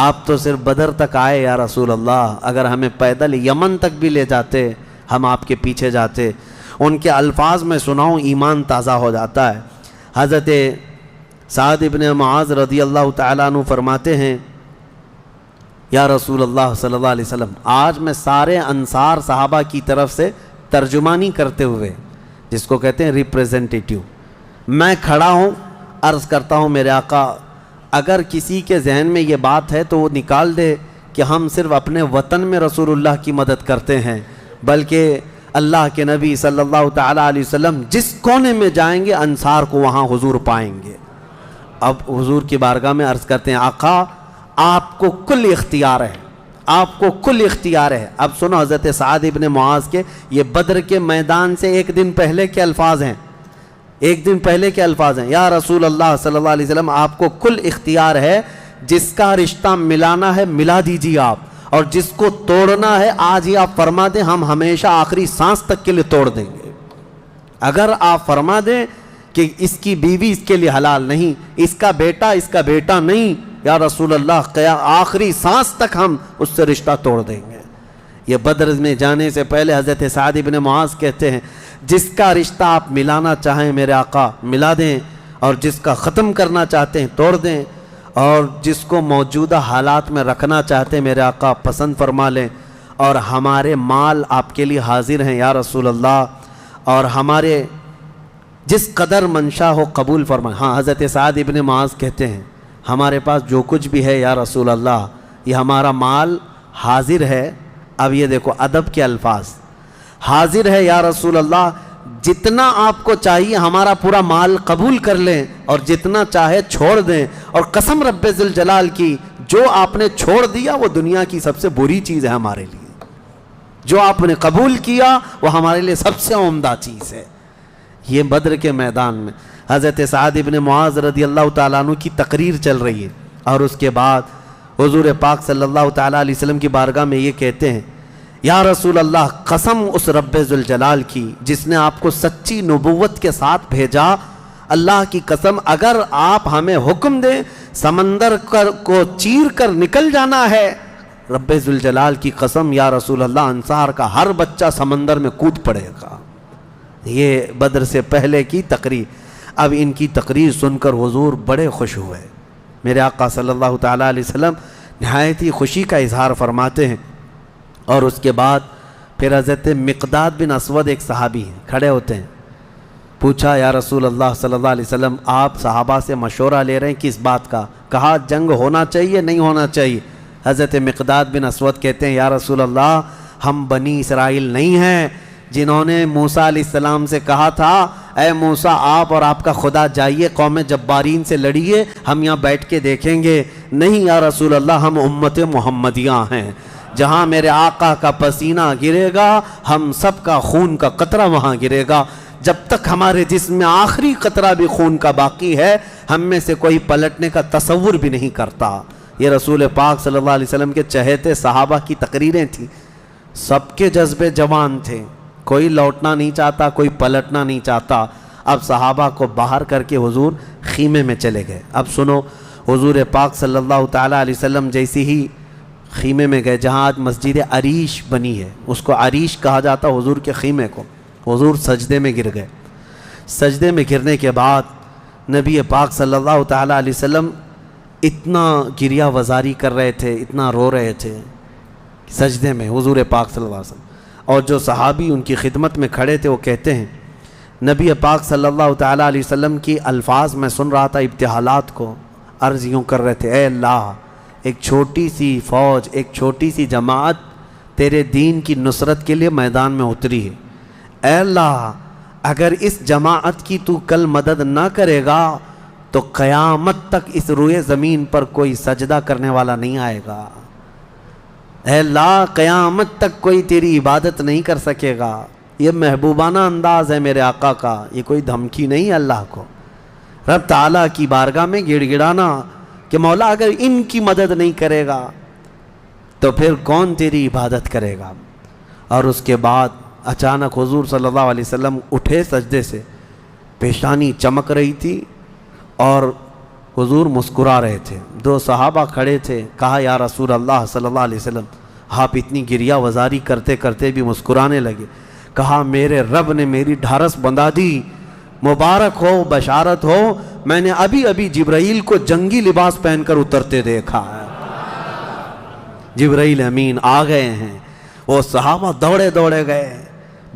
آپ تو صرف بدر تک آئے یا رسول اللہ، اگر ہمیں پیدل یمن تک بھی لے جاتے ہم آپ کے پیچھے جاتے۔ ان کے الفاظ میں سناؤں، ایمان تازہ ہو جاتا ہے۔ حضرت سعد بن معاذ رضی اللہ تعالیٰ عنہ فرماتے ہیں یا رسول اللہ صلی اللہ علیہ وسلم، آج میں سارے انصار صحابہ کی طرف سے ترجمانی کرتے ہوئے، جس کو کہتے ہیں ریپریزنٹیٹیو، میں کھڑا ہوں، عرض کرتا ہوں میرے آقا اگر کسی کے ذہن میں یہ بات ہے تو وہ نکال دے کہ ہم صرف اپنے وطن میں رسول اللہ کی مدد کرتے ہیں، بلکہ اللہ کے نبی صلی اللہ تعالیٰ علیہ وسلم جس کونے میں جائیں گے انصار کو وہاں حضور پائیں گے۔ اب حضور کی بارگاہ میں عرض کرتے ہیں آقا آپ کو کل اختیار ہے، آپ کو کل اختیار ہے۔ اب سنو حضرت سعد بن معاذ کے یہ بدر کے میدان سے ایک دن پہلے کے الفاظ ہیں، ایک دن پہلے کے الفاظ ہیں، یا رسول اللہ صلی اللہ علیہ وسلم آپ کو کل اختیار ہے، جس کا رشتہ ملانا ہے ملا دیجیے آپ، اور جس کو توڑنا ہے آج ہی آپ فرما دیں، ہم ہمیشہ آخری سانس تک کے لیے توڑ دیں گے۔ اگر آپ فرما دیں کہ اس کی بیوی اس کے لیے حلال نہیں، اس کا بیٹا نہیں، یا رسول اللہ آخری سانس تک ہم اس سے رشتہ توڑ دیں گے۔ یہ بدر میں جانے سے پہلے حضرت سعد بن معاذ کہتے ہیں جس کا رشتہ آپ ملانا چاہیں میرے آقا ملا دیں، اور جس کا ختم کرنا چاہتے ہیں توڑ دیں، اور جس کو موجودہ حالات میں رکھنا چاہتے ہیں میرے آقا پسند فرما لیں، اور ہمارے مال آپ کے لیے حاضر ہیں یا رسول اللہ، اور ہمارے جس قدر منشا ہو قبول فرمائیں۔ ہاں حضرت سعد بن معاذ کہتے ہیں ہمارے پاس جو کچھ بھی ہے یا رسول اللہ یہ ہمارا مال حاضر ہے۔ اب یہ دیکھو ادب کے الفاظ، حاضر ہے یا رسول اللہ، جتنا آپ کو چاہیے ہمارا پورا مال قبول کر لیں اور جتنا چاہے چھوڑ دیں، اور قسم رب ذوالجلال کی جو آپ نے چھوڑ دیا وہ دنیا کی سب سے بری چیز ہے ہمارے لیے، جو آپ نے قبول کیا وہ ہمارے لیے سب سے عمدہ چیز ہے۔ یہ بدر کے میدان میں حضرت سعد بن معاذ رضی اللہ تعالیٰ عنہ کی تقریر چل رہی ہے، اور اس کے بعد حضور پاک صلی اللہ تعالیٰ علیہ وسلم کی بارگاہ میں یہ کہتے ہیں یا رسول اللہ قسم اس رب ذوالجلال کی جس نے آپ کو سچی نبوت کے ساتھ بھیجا، اللہ کی قسم اگر آپ ہمیں حکم دیں سمندر کو چیر کر نکل جانا ہے، رب ذوالجلال کی قسم یا رسول اللہ انصار کا ہر بچہ سمندر میں کود پڑے گا۔ یہ بدر سے پہلے کی تقریر۔ اب ان کی تقریر سن کر حضور بڑے خوش ہوئے، میرے آقا صلی اللہ تعالیٰ علیہ وسلم نہایت ہی خوشی کا اظہار فرماتے ہیں، اور اس کے بعد پھر حضرت مقداد بن اسود ایک صحابی ہیں کھڑے ہوتے ہیں، پوچھا یا رسول اللہ صلی اللہ علیہ وسلم آپ صحابہ سے مشورہ لے رہے ہیں کس بات کا؟ کہا جنگ ہونا چاہیے نہیں ہونا چاہیے؟ حضرت مقداد بن اسود کہتے ہیں یا رسول اللہ ہم بنی اسرائیل نہیں ہیں جنہوں نے موسیٰ علیہ السلام سے کہا تھا اے موسیٰ آپ اور آپ کا خدا جائیے قوم جبارین سے لڑیے، ہم یہاں بیٹھ کے دیکھیں گے۔ نہیں یا رسول اللہ ہم امت محمدیہ ہیں، جہاں میرے آقا کا پسینہ گرے گا ہم سب کا خون کا قطرہ وہاں گرے گا، جب تک ہمارے جسم میں آخری قطرہ بھی خون کا باقی ہے ہم میں سے کوئی پلٹنے کا تصور بھی نہیں کرتا۔ یہ رسول پاک صلی اللہ علیہ وسلم کے چہیتے صحابہ کی تقریریں تھیں، سب کے جذبے جوان تھے، کوئی لوٹنا نہیں چاہتا، کوئی پلٹنا نہیں چاہتا۔ اب صحابہ کو باہر کر کے حضور خیمے میں چلے گئے۔ اب سنو حضور پاک صلی اللہ تعالیٰ علیہ وسلم جیسی ہی خیمے میں گئے جہاں آج مسجد عریش بنی ہے، اس کو عریش کہا جاتا حضور کے خیمے کو۔ حضور سجدے میں گر گئے، سجدے میں گرنے کے بعد نبی پاک صلی اللہ تعالیٰ علیہ وسلم اتنا گریہ وزاری کر رہے تھے، اتنا رو رہے تھے سجدے میں حضور پاک صلی اللہ علیہ وسلم، اور جو صحابی ان کی خدمت میں کھڑے تھے وہ کہتے ہیں نبی پاک صلی اللہ تعالیٰ علیہ وسلم کی الفاظ میں سن رہا تھا ابتحالات کو، عرض یوں کر رہے تھے اے اللہ ایک چھوٹی سی فوج، ایک چھوٹی سی جماعت تیرے دین کی نصرت کے لیے میدان میں اتری ہے، اے اللہ اگر اس جماعت کی تو کل مدد نہ کرے گا تو قیامت تک اس روئے زمین پر کوئی سجدہ کرنے والا نہیں آئے گا۔ اے اللہ قیامت تک کوئی تیری عبادت نہیں کر سکے گا۔ یہ محبوبانہ انداز ہے میرے آقا کا، یہ کوئی دھمکی نہیں ہے اللہ کو۔ رب تعالیٰ کی بارگاہ میں گڑ گڑانا کہ مولا اگر ان کی مدد نہیں کرے گا تو پھر کون تیری عبادت کرے گا۔ اور اس کے بعد اچانک حضور صلی اللہ علیہ وسلم اٹھے سجدے سے، پیشانی چمک رہی تھی اور حضور مسکرا رہے تھے۔ دو صحابہ کھڑے تھے، کہا یا رسول اللہ صلی اللہ علیہ وسلم آپ اتنی گریہ وزاری کرتے کرتے بھی مسکرانے لگے۔ کہا میرے رب نے میری ڈھارس بندھا دی، مبارک ہو، بشارت ہو، میں نے ابھی ابھی جبرائیل کو جنگی لباس پہن کر اترتے دیکھا ہے۔ جبرائیل امین آ گئے ہیں۔ وہ صحابہ دوڑے دوڑے گئے،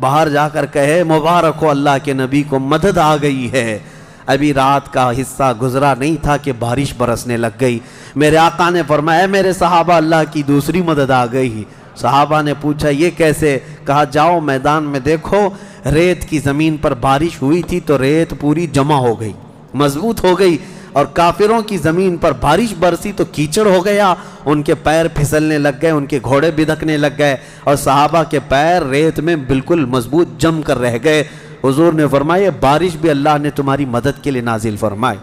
باہر جا کر کہے مبارک ہو اللہ کے نبی کو مدد آ گئی ہے۔ ابھی رات کا حصہ گزرا نہیں تھا کہ بارش برسنے لگ گئی۔ میرے آقا نے فرمایا میرے صحابہ اللہ کی دوسری مدد آ گئی۔ صحابہ نے پوچھا یہ کیسے؟ کہا جاؤ میدان میں دیکھو، ریت کی زمین پر بارش ہوئی تھی تو ریت پوری جمع ہو گئی، مضبوط ہو گئی، اور کافروں کی زمین پر بارش برسی تو کیچڑ ہو گیا، ان کے پیر پھسلنے لگ گئے، ان کے گھوڑے بدکنے لگ گئے، اور صحابہ کے پیر ریت میں بالکل مضبوط جم کر رہ گئے۔ حضور نے فرمایا بارش بھی اللہ نے تمہاری مدد کے لیے نازل فرمائے۔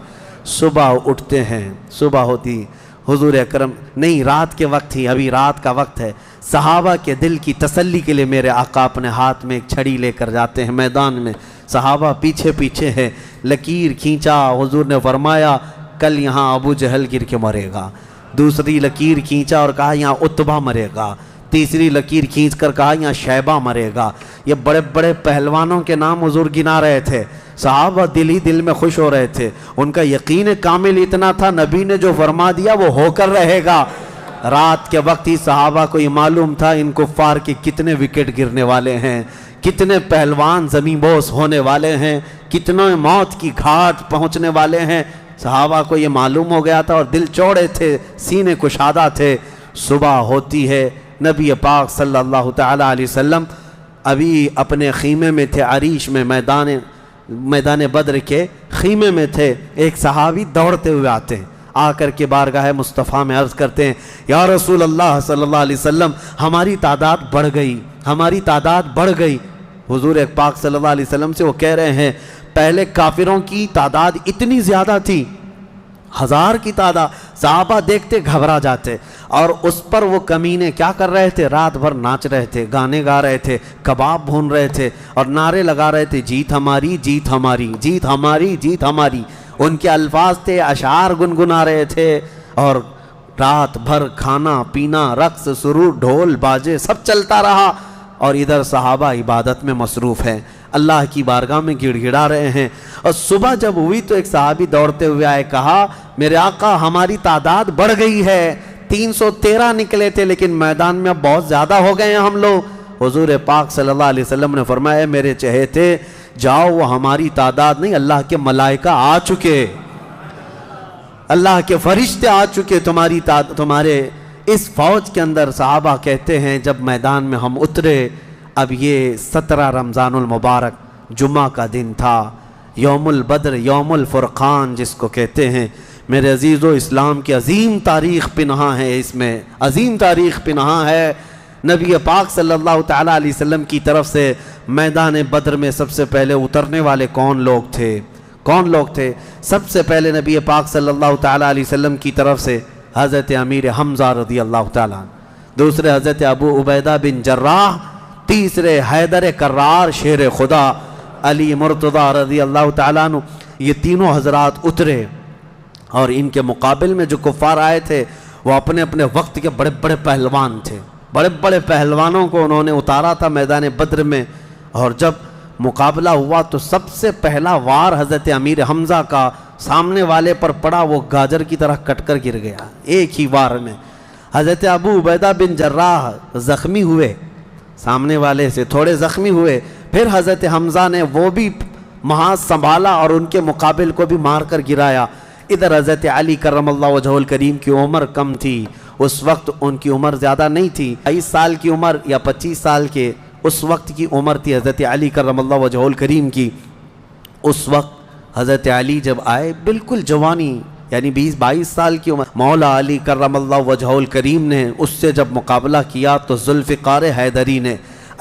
صبح اٹھتے ہیں، صبح ہوتی، حضور اکرم نہیں رات کے وقت ہی، ابھی رات کا وقت ہے، صحابہ کے دل کی تسلی کے لیے میرے آقا اپنے ہاتھ میں ایک چھڑی لے کر جاتے ہیں میدان میں، صحابہ پیچھے پیچھے ہیں، لکیر کھینچا، حضور نے فرمایا کل یہاں ابو جہل گر کے مرے گا۔ دوسری لکیر کھینچا اور کہا یہاں عتبہ مرے گا۔ تیسری لکیر کھینچ کر کہا یہاں شیبہ مرے گا۔ یہ بڑے بڑے پہلوانوں کے نام حضور گنا رہے تھے۔ صحابہ دل ہی دل میں خوش ہو رہے تھے، ان کا یقین کامل اتنا تھا نبی نے جو فرما دیا وہ ہو کر رہے گا۔ رات کے وقت ہی صحابہ کو یہ معلوم تھا ان کفار کے کتنے وکٹ گرنے والے ہیں، کتنے پہلوان زمین بوس ہونے والے ہیں، کتنے موت کی گھاٹ پہنچنے والے ہیں۔ صحابہ کو یہ معلوم ہو گیا تھا اور دل چوڑے تھے، سینے کشادہ تھے۔ صبح ہوتی ہے، نبی پاک صلی اللہ تعالیٰ علیہ وسلم ابھی اپنے خیمے میں تھے، عریش میں، میدان بدر کے خیمے میں تھے۔ ایک صحابی دوڑتے ہوئے آتے ہیں، آ کر کے بارگاہ مصطفیٰ میں عرض کرتے ہیں یا رسول اللہ صلی اللہ علیہ وسلم ہماری تعداد بڑھ گئی، ہماری تعداد بڑھ گئی۔ حضور پاک صلی اللہ علیہ وسلم سے وہ کہہ رہے ہیں پہلے کافروں کی تعداد اتنی زیادہ تھی، 1000 کی تعداد، صحابہ دیکھتے گھبرا جاتے، اور اس پر وہ کمینے کیا کر رہے تھے؟ رات بھر ناچ رہے تھے، گانے گا رہے تھے، کباب بھون رہے تھے اور نعرے لگا رہے تھے جیت ہماری، جیت ہماری، جیت ہماری، جیت ہماری۔ ان کے الفاظ تھے، اشعار گنگنا رہے تھے، اور رات بھر کھانا پینا، رقص سرور، ڈھول باجے سب چلتا رہا، اور ادھر صحابہ عبادت میں مصروف ہیں، اللہ کی بارگاہ میں گڑ گڑا رہے ہیں۔ اور صبح جب ہوئی تو ایک صحابی دوڑتے ہوئے آئے، کہا میرے آقا ہماری تعداد بڑھ گئی ہے، 313 نکلے تھے لیکن میدان میں اب بہت زیادہ ہو گئے ہیں ہم لوگ۔ حضور پاک صلی اللہ علیہ وسلم نے فرمایا میرے چہیتے جاؤ، وہ ہماری تعداد نہیں، اللہ کے ملائکہ آ چکے، اللہ کے فرشتے آ چکے تمہارے اس فوج کے اندر۔ صحابہ کہتے ہیں جب میدان میں ہم اترے، اب یہ 17 رمضان المبارک جمعہ کا دن تھا، یوم البدر، یوم الفرقان جس کو کہتے ہیں۔ میرے عزیزو، اسلام کی عظیم تاریخ پنہاں ہے، اس میں عظیم تاریخ پنہاں ہے۔ نبی پاک صلی اللہ تعالیٰ علیہ وسلم کی طرف سے میدان بدر میں سب سے پہلے اترنے والے کون لوگ تھے؟ کون لوگ تھے؟ سب سے پہلے نبی پاک صلی اللہ تعالیٰ علیہ وسلم کی طرف سے حضرت امیر حمزہ رضی اللہ تعالیٰ عنہ، دوسرے حضرت ابو عبیدہ بن جراح، تیسرے حیدر کرار شیر خدا علی مرتضیٰ رضی اللہ تعالیٰ عنہ۔ یہ تینوں حضرات اترے، اور ان کے مقابل میں جو کفار آئے تھے وہ اپنے اپنے وقت کے بڑے بڑے پہلوان تھے، بڑے بڑے پہلوانوں کو انہوں نے اتارا تھا میدان بدر میں۔ اور جب مقابلہ ہوا تو سب سے پہلا وار حضرت امیر حمزہ کا سامنے والے پر پڑا، وہ گاجر کی طرح کٹ کر گر گیا ایک ہی وار میں۔ حضرت ابو عبیدہ بن جراح زخمی ہوئے، سامنے والے سے تھوڑے زخمی ہوئے، پھر حضرت حمزہ نے وہ بھی محاذ سنبھالا اور ان کے مقابل کو بھی مار کر گرایا۔ ادھر حضرت علی کرم اللہ وجہہ الکریم کی عمر کم تھی، اس وقت ان کی عمر زیادہ نہیں تھی، 22 سال کی عمر یا 25 سال کے اس وقت کی عمر تھی حضرت علی کرم اللہ وجہہ الکریم کی. اس وقت حضرت علی جب آئے بالکل جوانی یعنی 20-22 سال کی عمر, مولا علی کرم اللہ وجہہ الکریم نے اس سے جب مقابلہ کیا تو ذوالفقار حیدری نے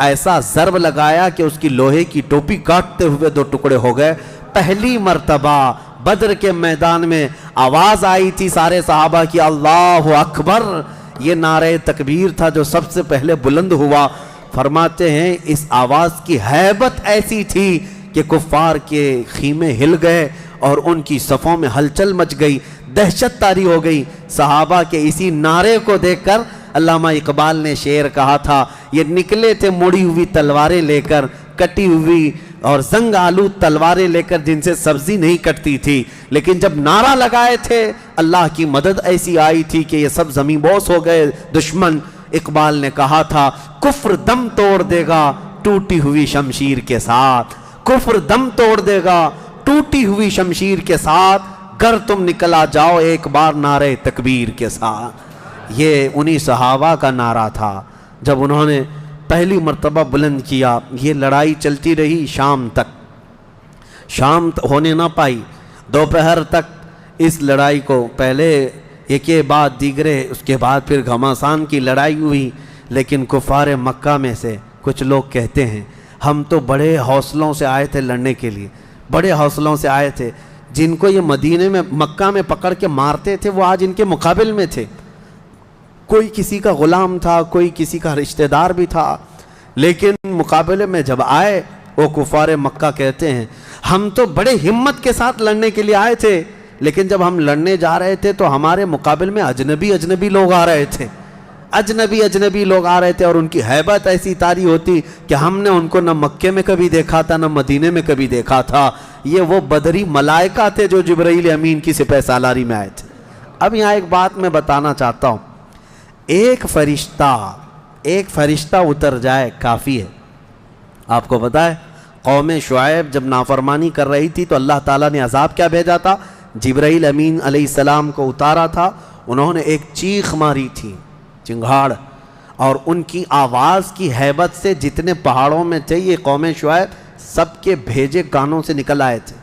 ایسا ضرب لگایا کہ اس کی لوہے کی ٹوپی کاٹتے ہوئے 2 ٹکڑے ہو گئے. پہلی مرتبہ بدر کے میدان میں آواز آئی تھی سارے صحابہ کی اللہ اکبر. یہ نعرہ تکبیر تھا جو سب سے پہلے بلند ہوا. فرماتے ہیں اس آواز کی ہیبت ایسی تھی کہ کفار کے خیمے ہل گئے اور ان کی صفوں میں ہلچل مچ گئی, دہشت طاری ہو گئی. صحابہ کے اسی نعرے کو دیکھ کر علامہ اقبال نے شعر کہا تھا, یہ نکلے تھے مڑی ہوئی تلواریں لے کر, کٹی ہوئی اور زنگ آلود تلواریں لے کر جن سے سبزی نہیں کٹتی تھی, لیکن جب نعرہ لگائے تھے اللہ کی مدد ایسی آئی تھی کہ یہ سب زمین بوس ہو گئے دشمن. اقبال نے کہا تھا کفر دم توڑ دے گا ٹوٹی ہوئی شمشیر کے ساتھ, کفر دم توڑ دے گا ٹوٹی ہوئی شمشیر کے ساتھ, گر تم نکلا جاؤ ایک بار نعرہ تکبیر کے ساتھ. یہ انہی صحابہ کا نعرہ تھا جب انہوں نے پہلی مرتبہ بلند کیا. یہ لڑائی چلتی رہی شام تک, شام ہونے نہ پائی. دوپہر تک اس لڑائی کو پہلے ایک بعد دیگرے, اس کے بعد پھر گھماسان کی لڑائی ہوئی. لیکن کفار مکہ میں سے کچھ لوگ کہتے ہیں ہم تو بڑے حوصلوں سے آئے تھے لڑنے کے لیے, بڑے حوصلوں سے آئے تھے. جن کو یہ مدینے میں مکہ میں پکڑ کے مارتے تھے وہ آج ان کے مقابل میں تھے. کوئی کسی کا غلام تھا, کوئی کسی کا رشتہ دار بھی تھا, لیکن مقابلے میں جب آئے وہ کفار مکہ کہتے ہیں ہم تو بڑے ہمت کے ساتھ لڑنے کے لیے آئے تھے, لیکن جب ہم لڑنے جا رہے تھے تو ہمارے مقابل میں اجنبی لوگ آ رہے تھے, اجنبی لوگ آ رہے تھے, اور ان کی ہیبت ایسی طاری ہوتی کہ ہم نے ان کو نہ مکے میں کبھی دیکھا تھا نہ مدینے میں کبھی دیکھا تھا. یہ وہ بدری ملائکہ تھے جو جبرائیل امین کی سپہ سالاری میں آئے تھے. اب یہاں ایک بات میں بتانا چاہتا ہوں, ایک فرشتہ اتر جائے کافی ہے. آپ کو پتہ ہے قوم شعیب جب نافرمانی کر رہی تھی تو اللہ تعالیٰ نے عذاب کیا بھیجا تھا, جبرائیل امین علیہ السلام کو اتارا تھا. انہوں نے ایک چیخ ماری تھی, چنگھاڑ, اور ان کی آواز کی ہیبت سے جتنے پہاڑوں میں تھے یہ قوم شعیب سب کے بھیجے کانوں سے نکل آئے تھے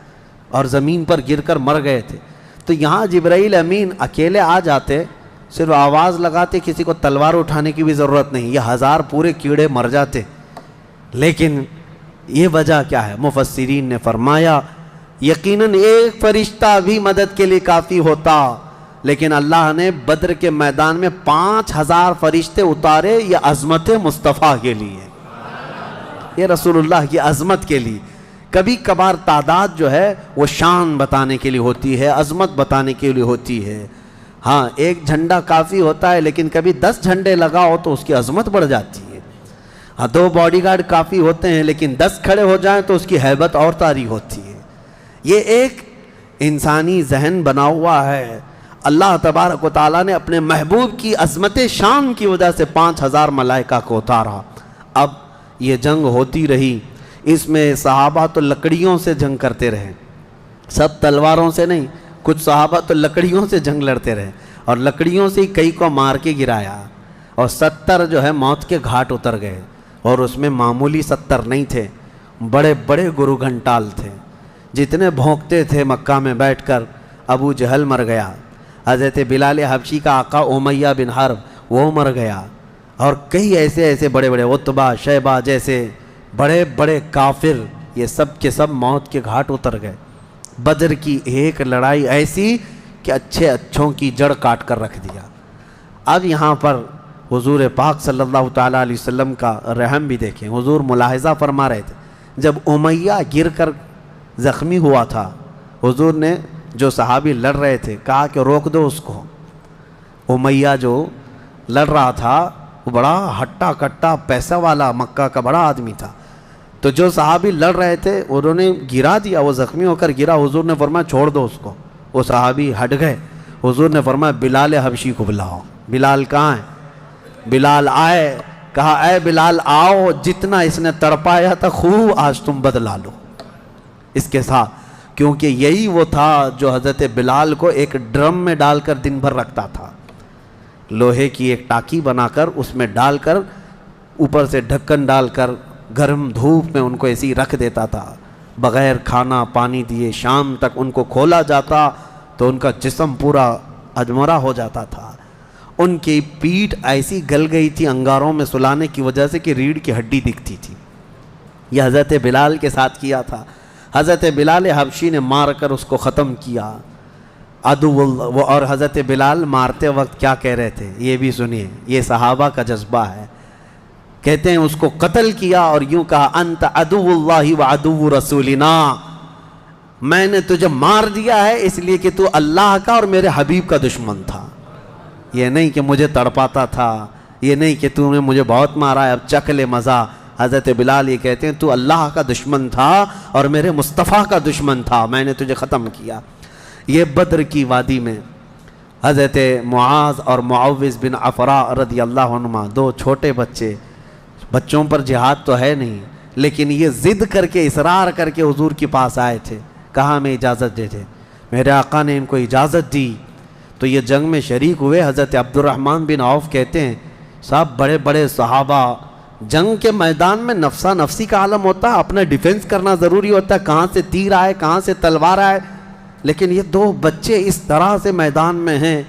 اور زمین پر گر کر مر گئے تھے. تو یہاں جبرائیل امین اکیلے آ جاتے, صرف آواز لگاتے, کسی کو تلوار اٹھانے کی بھی ضرورت نہیں, یہ 1000 پورے کیڑے مر جاتے. لیکن یہ وجہ کیا ہے؟ مفسرین نے فرمایا یقیناً ایک فرشتہ بھی مدد کے لیے کافی ہوتا, لیکن اللہ نے بدر کے میدان میں 5000 فرشتے اتارے, یہ عظمت مصطفیٰ کے لیے, یہ رسول اللہ کی عظمت کے لیے. کبھی کبھار تعداد جو ہے وہ شان بتانے کے لیے ہوتی ہے, عظمت بتانے کے لیے ہوتی ہے. ہاں ایک جھنڈا کافی ہوتا ہے, لیکن کبھی 10 جھنڈے لگاؤ تو اس کی عظمت بڑھ جاتی ہے. ہاں 2 باڈی گارڈ کافی ہوتے ہیں, لیکن 10 کھڑے ہو جائیں تو اس کی ہیبت اور طاری ہوتی ہے. یہ ایک انسانی ذہن بنا ہوا ہے. اللہ تبارک و تعالیٰ نے اپنے محبوب کی عظمت شان کی وجہ سے 5000 ملائکہ کو اتارا. اب یہ جنگ ہوتی رہی, اس میں صحابہ تو لکڑیوں سے جنگ کرتے رہے, سب تلواروں سے نہیں, کچھ صحابہ تو لکڑیوں سے جنگ لڑتے رہے, اور لکڑیوں سے ہی کئی کو مار کے گرایا, اور 70 جو ہے موت کے گھاٹ اتر گئے. اور اس میں معمولی 70 نہیں تھے, بڑے بڑے گرو گھنٹال تھے, جتنے بھونکتے تھے مکہ میں بیٹھ کر. ابو جہل مر گیا, حضرت بلال حبشی کا آقا امیہ بن حرب وہ مر گیا, اور کئی ایسے بڑے بڑے عتبہ شیبہ جیسے بڑے بڑے کافر, یہ سب کے سب موت کے گھاٹ اتر گئے. بدر کی ایک لڑائی ایسی کہ اچھوں کی جڑ کاٹ کر رکھ دیا. اب یہاں پر حضور پاک صلی اللہ تعالیٰ علیہ وسلم کا رحم بھی دیکھیں. حضور ملاحظہ فرما رہے تھے, جب امیہ گر کر زخمی ہوا تھا, حضور نے جو صحابی لڑ رہے تھے کہا کہ روک دو اس کو. امیہ جو لڑ رہا تھا وہ بڑا ہٹا کٹا پیسہ والا مکہ کا بڑا آدمی تھا, تو جو صحابی لڑ رہے تھے انہوں نے گرا دیا, وہ زخمی ہو کر گرا. حضور نے فرمایا چھوڑ دو اس کو. وہ صحابی ہٹ گئے. حضور نے فرمایا بلال حبشی کو بلاؤ. بلال کہاں ہے؟ بلال آئے, کہا اے بلال آؤ, جتنا اس نے تڑپایا تھا خوب آج تم بدلا لو اس کے ساتھ. کیونکہ یہی وہ تھا جو حضرت بلال کو ایک ڈرم میں ڈال کر دن بھر رکھتا تھا, لوہے کی ایک ٹاکی بنا کر اس میں ڈال کر اوپر سے ڈھکن ڈال کر گرم دھوپ میں ان کو ایسی رکھ دیتا تھا، بغیر کھانا پانی دیے شام تک ان کو کھولا جاتا تو ان کا جسم پورا اجمرا ہو جاتا تھا. ان کی پیٹھ ایسی گل گئی تھی انگاروں میں سلانے کی وجہ سے کہ ریڑھ کی ہڈی دکھتی تھی. یہ حضرت بلال کے ساتھ کیا تھا. حضرت بلال حبشی نے مار کر اس کو ختم کیا. عدو اللہ. اور حضرت بلال مارتے وقت کیا کہہ رہے تھے یہ بھی سنیے، یہ صحابہ کا جذبہ ہے. کہتے ہیں اس کو قتل کیا اور یوں کہا انت عدو اللہ و عدو رسولنا، میں نے تجھے مار دیا ہے اس لیے کہ تو اللہ کا اور میرے حبیب کا دشمن تھا. یہ نہیں کہ مجھے تڑپاتا تھا، یہ نہیں کہ تو نے مجھے بہت مارا ہے اب چکھ لے مزہ. حضرت بلال یہ کہتے ہیں تو اللہ کا دشمن تھا اور میرے مصطفیٰ کا دشمن تھا، میں نے تجھے ختم کیا. یہ بدر کی وادی میں حضرت معاذ اور معوذ بن عفراء رضی اللہ عنہما، دو چھوٹے بچے، بچوں پر جہاد تو ہے نہیں لیکن یہ ضد کر کے اصرار کر کے حضور کے پاس آئے تھے. کہا ہمیں اجازت دے دے. میرے آقا نے ان کو اجازت دی تو یہ جنگ میں شریک ہوئے. حضرت عبد الرحمن بن عوف کہتے ہیں صاحب بڑے بڑے صحابہ، جنگ کے میدان میں نفسا نفسی کا عالم ہوتا ہے، اپنا ڈیفنس کرنا ضروری ہوتا ہے، کہاں سے تیر آئے کہاں سے تلوار آئے. لیکن یہ دو بچے اس طرح سے میدان میں ہیں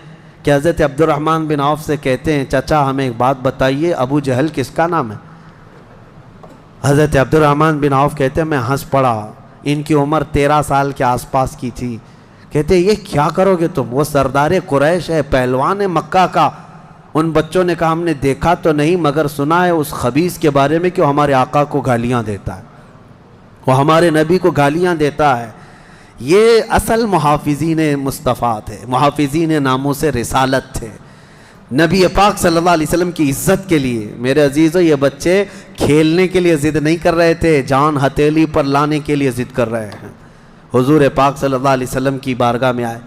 کہ حضرت عبد الرحمن بن عوف سے کہتے ہیں چچا ہمیں ایک بات بتائیے، ابو جہل کس کا نام ہے؟ حضرت عبد الرحمن بن عوف کہتے ہیں میں ہنس پڑا. ان کی عمر 13 سال کے آس پاس کی تھی. کہتے ہیں یہ کیا کرو گے تم؟ وہ سردار قریش ہے، پہلوان ہے مکہ کا. ان بچوں نے کہا ہم نے دیکھا تو نہیں مگر سنا ہے اس خبیث کے بارے میں کہ وہ ہمارے آقا کو گالیاں دیتا ہے، وہ ہمارے نبی کو گالیاں دیتا ہے. یہ اصل محافظین مصطفیٰ تھے، محافظین ناموس رسالت تھے، نبی پاک صلی اللہ علیہ وسلم کی عزت کے لیے. میرے عزیزو یہ بچے کھیلنے کے لیے ضد نہیں کر رہے تھے، جان ہتھیلی پر لانے کے لیے ضد کر رہے ہیں. حضور پاک صلی اللہ علیہ وسلم کی بارگاہ میں آئے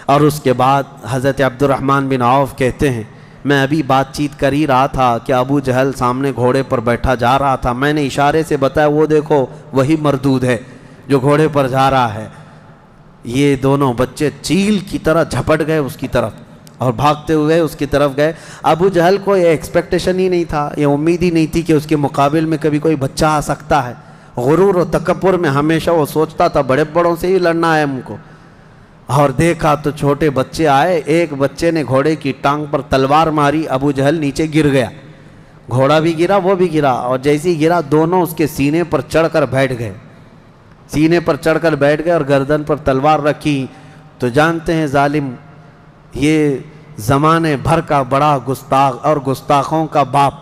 اور اس کے بعد حضرت عبد الرحمن بن عوف کہتے ہیں میں ابھی بات چیت کر ہی رہا تھا کہ ابو جہل سامنے گھوڑے پر بیٹھا جا رہا تھا. میں نے اشارے سے بتایا وہ دیکھو وہی مردود ہے جو گھوڑے پر جا رہا ہے. یہ دونوں بچے چیل کی طرح جھپٹ گئے اس کی طرف اور بھاگتے ہوئے اس کی طرف گئے. ابو جہل کو یہ ایکسپیکٹیشن ہی نہیں تھا، یہ امید ہی نہیں تھی کہ اس کے مقابل میں کبھی کوئی بچہ آ سکتا ہے. غرور و تکبر میں ہمیشہ وہ سوچتا تھا بڑے بڑوں سے ہی لڑنا ہے ہم کو. اور دیکھا تو چھوٹے بچے آئے، ایک بچے نے گھوڑے کی ٹانگ پر تلوار ماری، ابو جہل نیچے گر گیا، گھوڑا بھی گرا وہ بھی گرا، اور جیسے ہی گرا دونوں اس کے سینے پر چڑھ کر بیٹھ گئے، سینے پر چڑھ کر بیٹھ گئے اور گردن پر تلوار رکھی. تو جانتے ہیں ظالم یہ زمانے بھر کا بڑا گستاخ اور گستاخوں کا باپ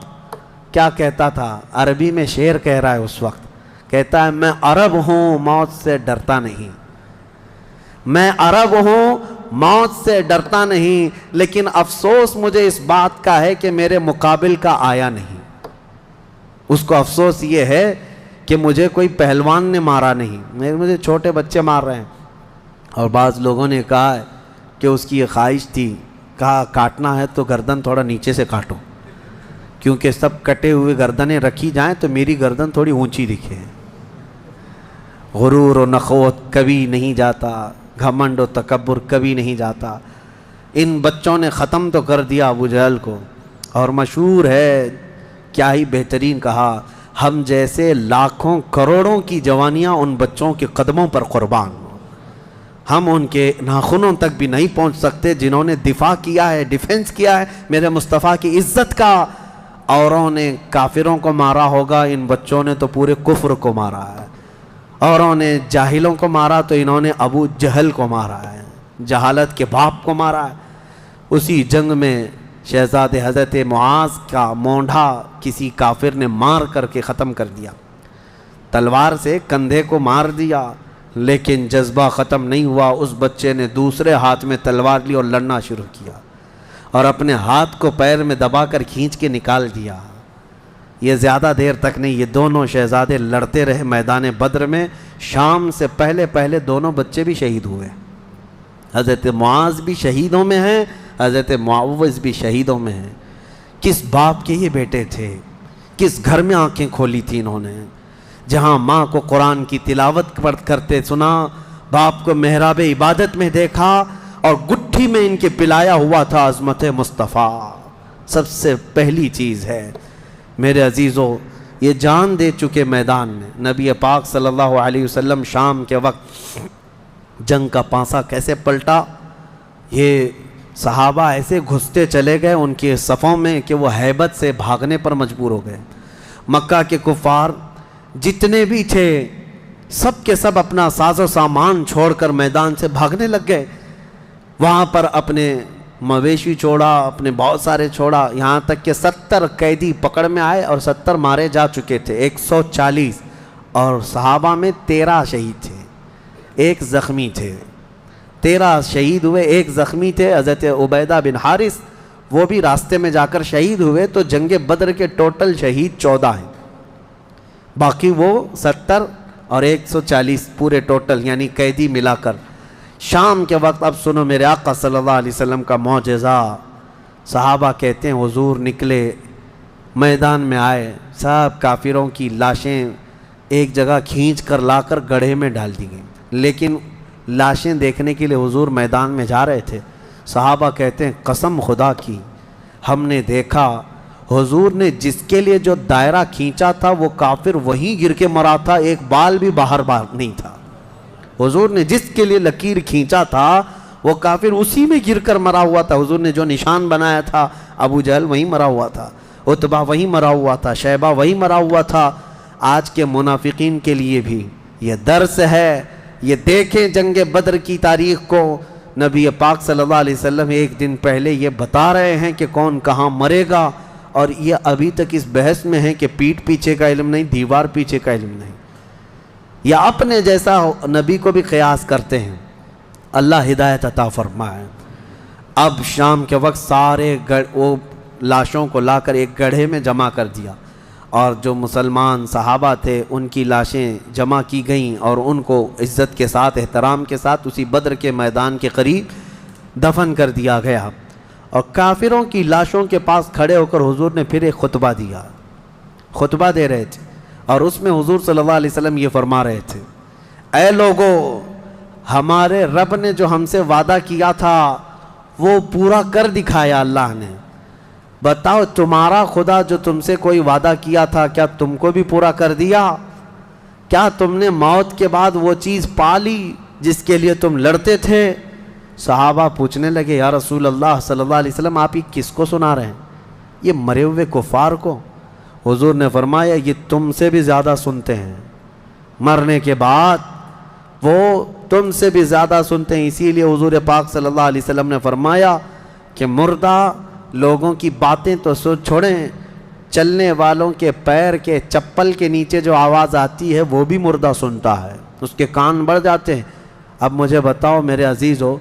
کیا کہتا تھا، عربی میں شعر کہہ رہا ہے اس وقت، کہتا ہے میں عرب ہوں موت سے ڈرتا نہیں، میں عرب ہوں موت سے ڈرتا نہیں، لیکن افسوس مجھے اس بات کا ہے کہ میرے مقابل کا آیا نہیں. اس کو افسوس یہ ہے کہ مجھے کوئی پہلوان نے مارا نہیں، مجھے چھوٹے بچے مار رہے ہیں. اور بعض لوگوں نے کہا ہے کہ اس کی یہ خواہش تھی، کہا کاٹنا ہے تو گردن تھوڑا نیچے سے کاٹو، کیونکہ سب کٹے ہوئے گردنیں رکھی جائیں تو میری گردن تھوڑی اونچی دکھے. غرور و نخوت کبھی نہیں جاتا، گھمنڈ و تکبر کبھی نہیں جاتا. ان بچوں نے ختم تو کر دیا ابو جہل کو. اور مشہور ہے کیا ہی بہترین کہا، ہم جیسے لاکھوں کروڑوں کی جوانیاں ان بچوں کے قدموں پر قربان، ہم ان کے ناخنوں تک بھی نہیں پہنچ سکتے جنہوں نے دفاع کیا ہے، ڈیفنس کیا ہے میرے مصطفیٰ کی عزت کا. اوروں نے کافروں کو مارا ہوگا، ان بچوں نے تو پورے کفر کو مارا ہے. اوروں نے جاہلوں کو مارا تو انہوں نے ابو جہل کو مارا ہے، جہالت کے باپ کو مارا ہے. اسی جنگ میں شہزادے حضرت معاذ کا مونڈھا کسی کافر نے مار کر کے ختم کر دیا، تلوار سے کندھے کو مار دیا. لیکن جذبہ ختم نہیں ہوا، اس بچے نے دوسرے ہاتھ میں تلوار لی اور لڑنا شروع کیا اور اپنے ہاتھ کو پیر میں دبا کر کھینچ کے نکال دیا. یہ زیادہ دیر تک نہیں، یہ دونوں شہزادے لڑتے رہے میدان بدر میں. شام سے پہلے پہلے دونوں بچے بھی شہید ہوئے. حضرت معاذ بھی شہیدوں میں ہیں، حضرت معوذ بھی شہیدوں میں ہیں. کس باپ کے یہ بیٹے تھے، کس گھر میں آنکھیں کھولی تھی انہوں نے، جہاں ماں کو قرآن کی تلاوت کرتے سنا، باپ کو محراب عبادت میں دیکھا اور گٹھی میں ان کے پلایا ہوا تھا عظمت مصطفیٰ. سب سے پہلی چیز ہے میرے عزیزو، یہ جان دے چکے میدان میں۔ نبی پاک صلی اللہ علیہ وسلم شام کے وقت جنگ کا پانسا کیسے پلٹا، یہ صحابہ ایسے گھستے چلے گئے ان کے صفوں میں کہ وہ ہیبت سے بھاگنے پر مجبور ہو گئے۔ مکہ کے کفار جتنے بھی تھے سب کے سب اپنا ساز و سامان چھوڑ کر میدان سے بھاگنے لگ گئے۔ وہاں پر اپنے مویشی چھوڑا، اپنے بہت سارے چھوڑا، یہاں تک کہ 70 قیدی پکڑ میں آئے اور 70 مارے جا چکے تھے، 140، اور صحابہ میں 13 شہید تھے، 1 زخمی تھے۔ 13 شہید ہوئے، 1 زخمی تھے حضرت عبیدہ بن حارث، وہ بھی راستے میں جا کر شہید ہوئے۔ تو جنگ بدر کے ٹوٹل شہید 14 ہیں، باقی وہ 70 اور 140 پورے ٹوٹل یعنی قیدی ملا کر۔ شام کے وقت اب سنو میرے آقا صلی اللہ علیہ وسلم کا معجزہ۔ صحابہ کہتے ہیں حضور نکلے، میدان میں آئے، سب کافروں کی لاشیں ایک جگہ کھینچ کر لا کر گڑھے میں ڈال دی گئیں، لیکن لاشیں دیکھنے کے لیے حضور میدان میں جا رہے تھے۔ صحابہ کہتے ہیں قسم خدا کی ہم نے دیکھا حضور نے جس کے لیے جو دائرہ کھینچا تھا وہ کافر وہیں گر کے مرا تھا، ایک بال بھی باہر نہیں تھا۔ حضور نے جس کے لیے لکیر کھینچا تھا وہ کافر اسی میں گر کر مرا ہوا تھا۔ حضور نے جو نشان بنایا تھا ابو جہل وہیں مرا ہوا تھا، عتبہ وہیں مرا ہوا تھا، شیبہ وہیں مرا ہوا تھا۔ آج کے منافقین کے لیے بھی یہ درس ہے، یہ دیکھیں جنگ بدر کی تاریخ کو۔ نبی پاک صلی اللہ علیہ وسلم ایک دن پہلے یہ بتا رہے ہیں کہ کون کہاں مرے گا، اور یہ ابھی تک اس بحث میں ہے کہ پیٹھ پیچھے کا علم نہیں، دیوار پیچھے کا علم نہیں، یا اپنے جیسا نبی کو بھی قیاس کرتے ہیں۔ اللہ ہدایت عطا فرمائے۔ اب شام کے وقت سارے وہ لاشوں کو لا کر ایک گڑھے میں جمع کر دیا، اور جو مسلمان صحابہ تھے ان کی لاشیں جمع کی گئیں اور ان کو عزت کے ساتھ احترام کے ساتھ اسی بدر کے میدان کے قریب دفن کر دیا گیا۔ اور کافروں کی لاشوں کے پاس کھڑے ہو کر حضور نے پھر ایک خطبہ دیا، خطبہ دے رہے تھے، اور اس میں حضور صلی اللہ علیہ وسلم یہ فرما رہے تھے، اے لوگو، ہمارے رب نے جو ہم سے وعدہ کیا تھا وہ پورا کر دکھایا اللہ نے۔ بتاؤ تمہارا خدا جو تم سے کوئی وعدہ کیا تھا کیا تم کو بھی پورا کر دیا؟ کیا تم نے موت کے بعد وہ چیز پا لی جس کے لیے تم لڑتے تھے؟ صحابہ پوچھنے لگے یا رسول اللہ صلی اللہ علیہ وسلم آپ ہی کس کو سنا رہے ہیں؟ یہ مرے ہوئے کفار کو۔ حضور نے فرمایا یہ تم سے بھی زیادہ سنتے ہیں، مرنے کے بعد وہ تم سے بھی زیادہ سنتے ہیں۔ اسی لیے حضور پاک صلی اللہ علیہ وسلم نے فرمایا کہ مردہ لوگوں کی باتیں تو چھوڑیں، چلنے والوں کے پیر کے چپل کے نیچے جو آواز آتی ہے وہ بھی مردہ سنتا ہے، اس کے کان بڑھ جاتے ہیں۔ اب مجھے بتاؤ میرے عزیزو،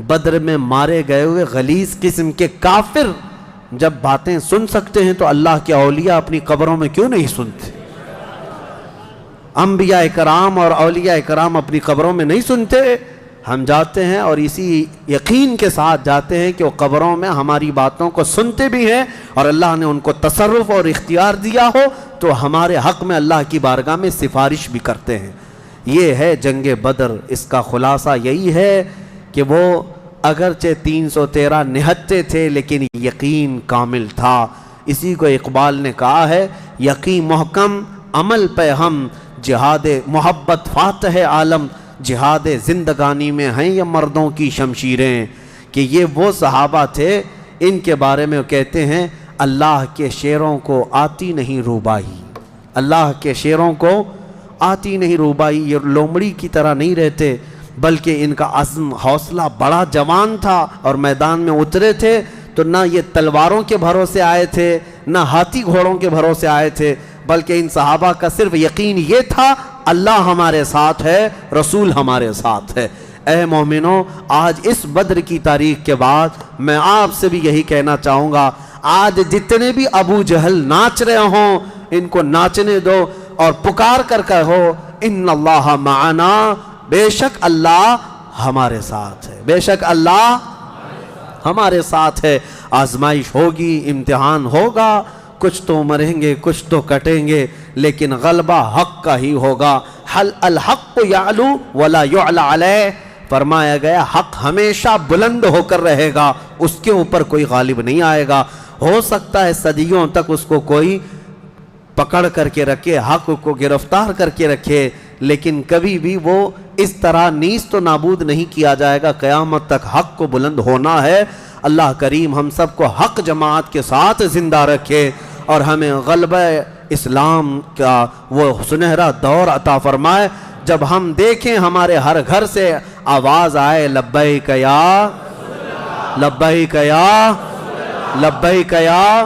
بدر میں مارے گئے ہوئے غلیظ قسم کے کافر جب باتیں سن سکتے ہیں تو اللہ کے اولیاء اپنی قبروں میں کیوں نہیں سنتے؟ انبیاء کرام اور اولیاء کرام اپنی قبروں میں نہیں سنتے؟ ہم جاتے ہیں اور اسی یقین کے ساتھ جاتے ہیں کہ وہ قبروں میں ہماری باتوں کو سنتے بھی ہیں، اور اللہ نے ان کو تصرف اور اختیار دیا ہو تو ہمارے حق میں اللہ کی بارگاہ میں سفارش بھی کرتے ہیں۔ یہ ہے جنگ بدر۔ اس کا خلاصہ یہی ہے کہ وہ اگرچہ 313 نہتے تھے لیکن یقین کامل تھا۔ اسی کو اقبال نے کہا ہے، یقین محکم عمل پہ ہم، جہاد محبت فاتح عالم، جہاد زندگانی میں ہیں یہ مردوں کی شمشیریں۔ کہ یہ وہ صحابہ تھے، ان کے بارے میں وہ کہتے ہیں اللہ کے شیروں کو آتی نہیں روبائی، اللہ کے شیروں کو آتی نہیں روبائی۔ یہ لومڑی کی طرح نہیں رہتے بلکہ ان کا عزم حوصلہ بڑا جوان تھا، اور میدان میں اترے تھے تو نہ یہ تلواروں کے بھروسے آئے تھے نہ ہاتھی گھوڑوں کے بھروسے آئے تھے، بلکہ ان صحابہ کا صرف یقین یہ تھا اللہ ہمارے ساتھ ہے، رسول ہمارے ساتھ ہے۔ اے مومنوں، آج اس بدر کی تاریخ کے بعد میں آپ سے بھی یہی کہنا چاہوں گا، آج جتنے بھی ابو جہل ناچ رہے ہوں ان کو ناچنے دو، اور پکار کر کہو ان اللہ معنا، بے شک اللہ ہمارے ساتھ ہے، بے شک اللہ ہمارے ساتھ ہے۔ آزمائش ہوگی، امتحان ہوگا، کچھ تو مریں گے کچھ تو کٹیں گے، لیکن غلبہ حق کا ہی ہوگا۔ حل الحق یعلو ولا یعلی علیہ، فرمایا گیا حق ہمیشہ بلند ہو کر رہے گا، اس کے اوپر کوئی غالب نہیں آئے گا۔ ہو سکتا ہے صدیوں تک اس کو کوئی پکڑ کر کے رکھے، حق کو گرفتار کر کے رکھے، لیکن کبھی بھی وہ اس طرح نیست و نابود نہیں کیا جائے گا۔ قیامت تک حق کو بلند ہونا ہے۔ اللہ کریم ہم سب کو حق جماعت کے ساتھ زندہ رکھے اور ہمیں غلبہ اسلام کا وہ سنہرا دور عطا فرمائے، جب ہم دیکھیں ہمارے ہر گھر سے آواز آئے لبیک یا لبیک یا لبیک یا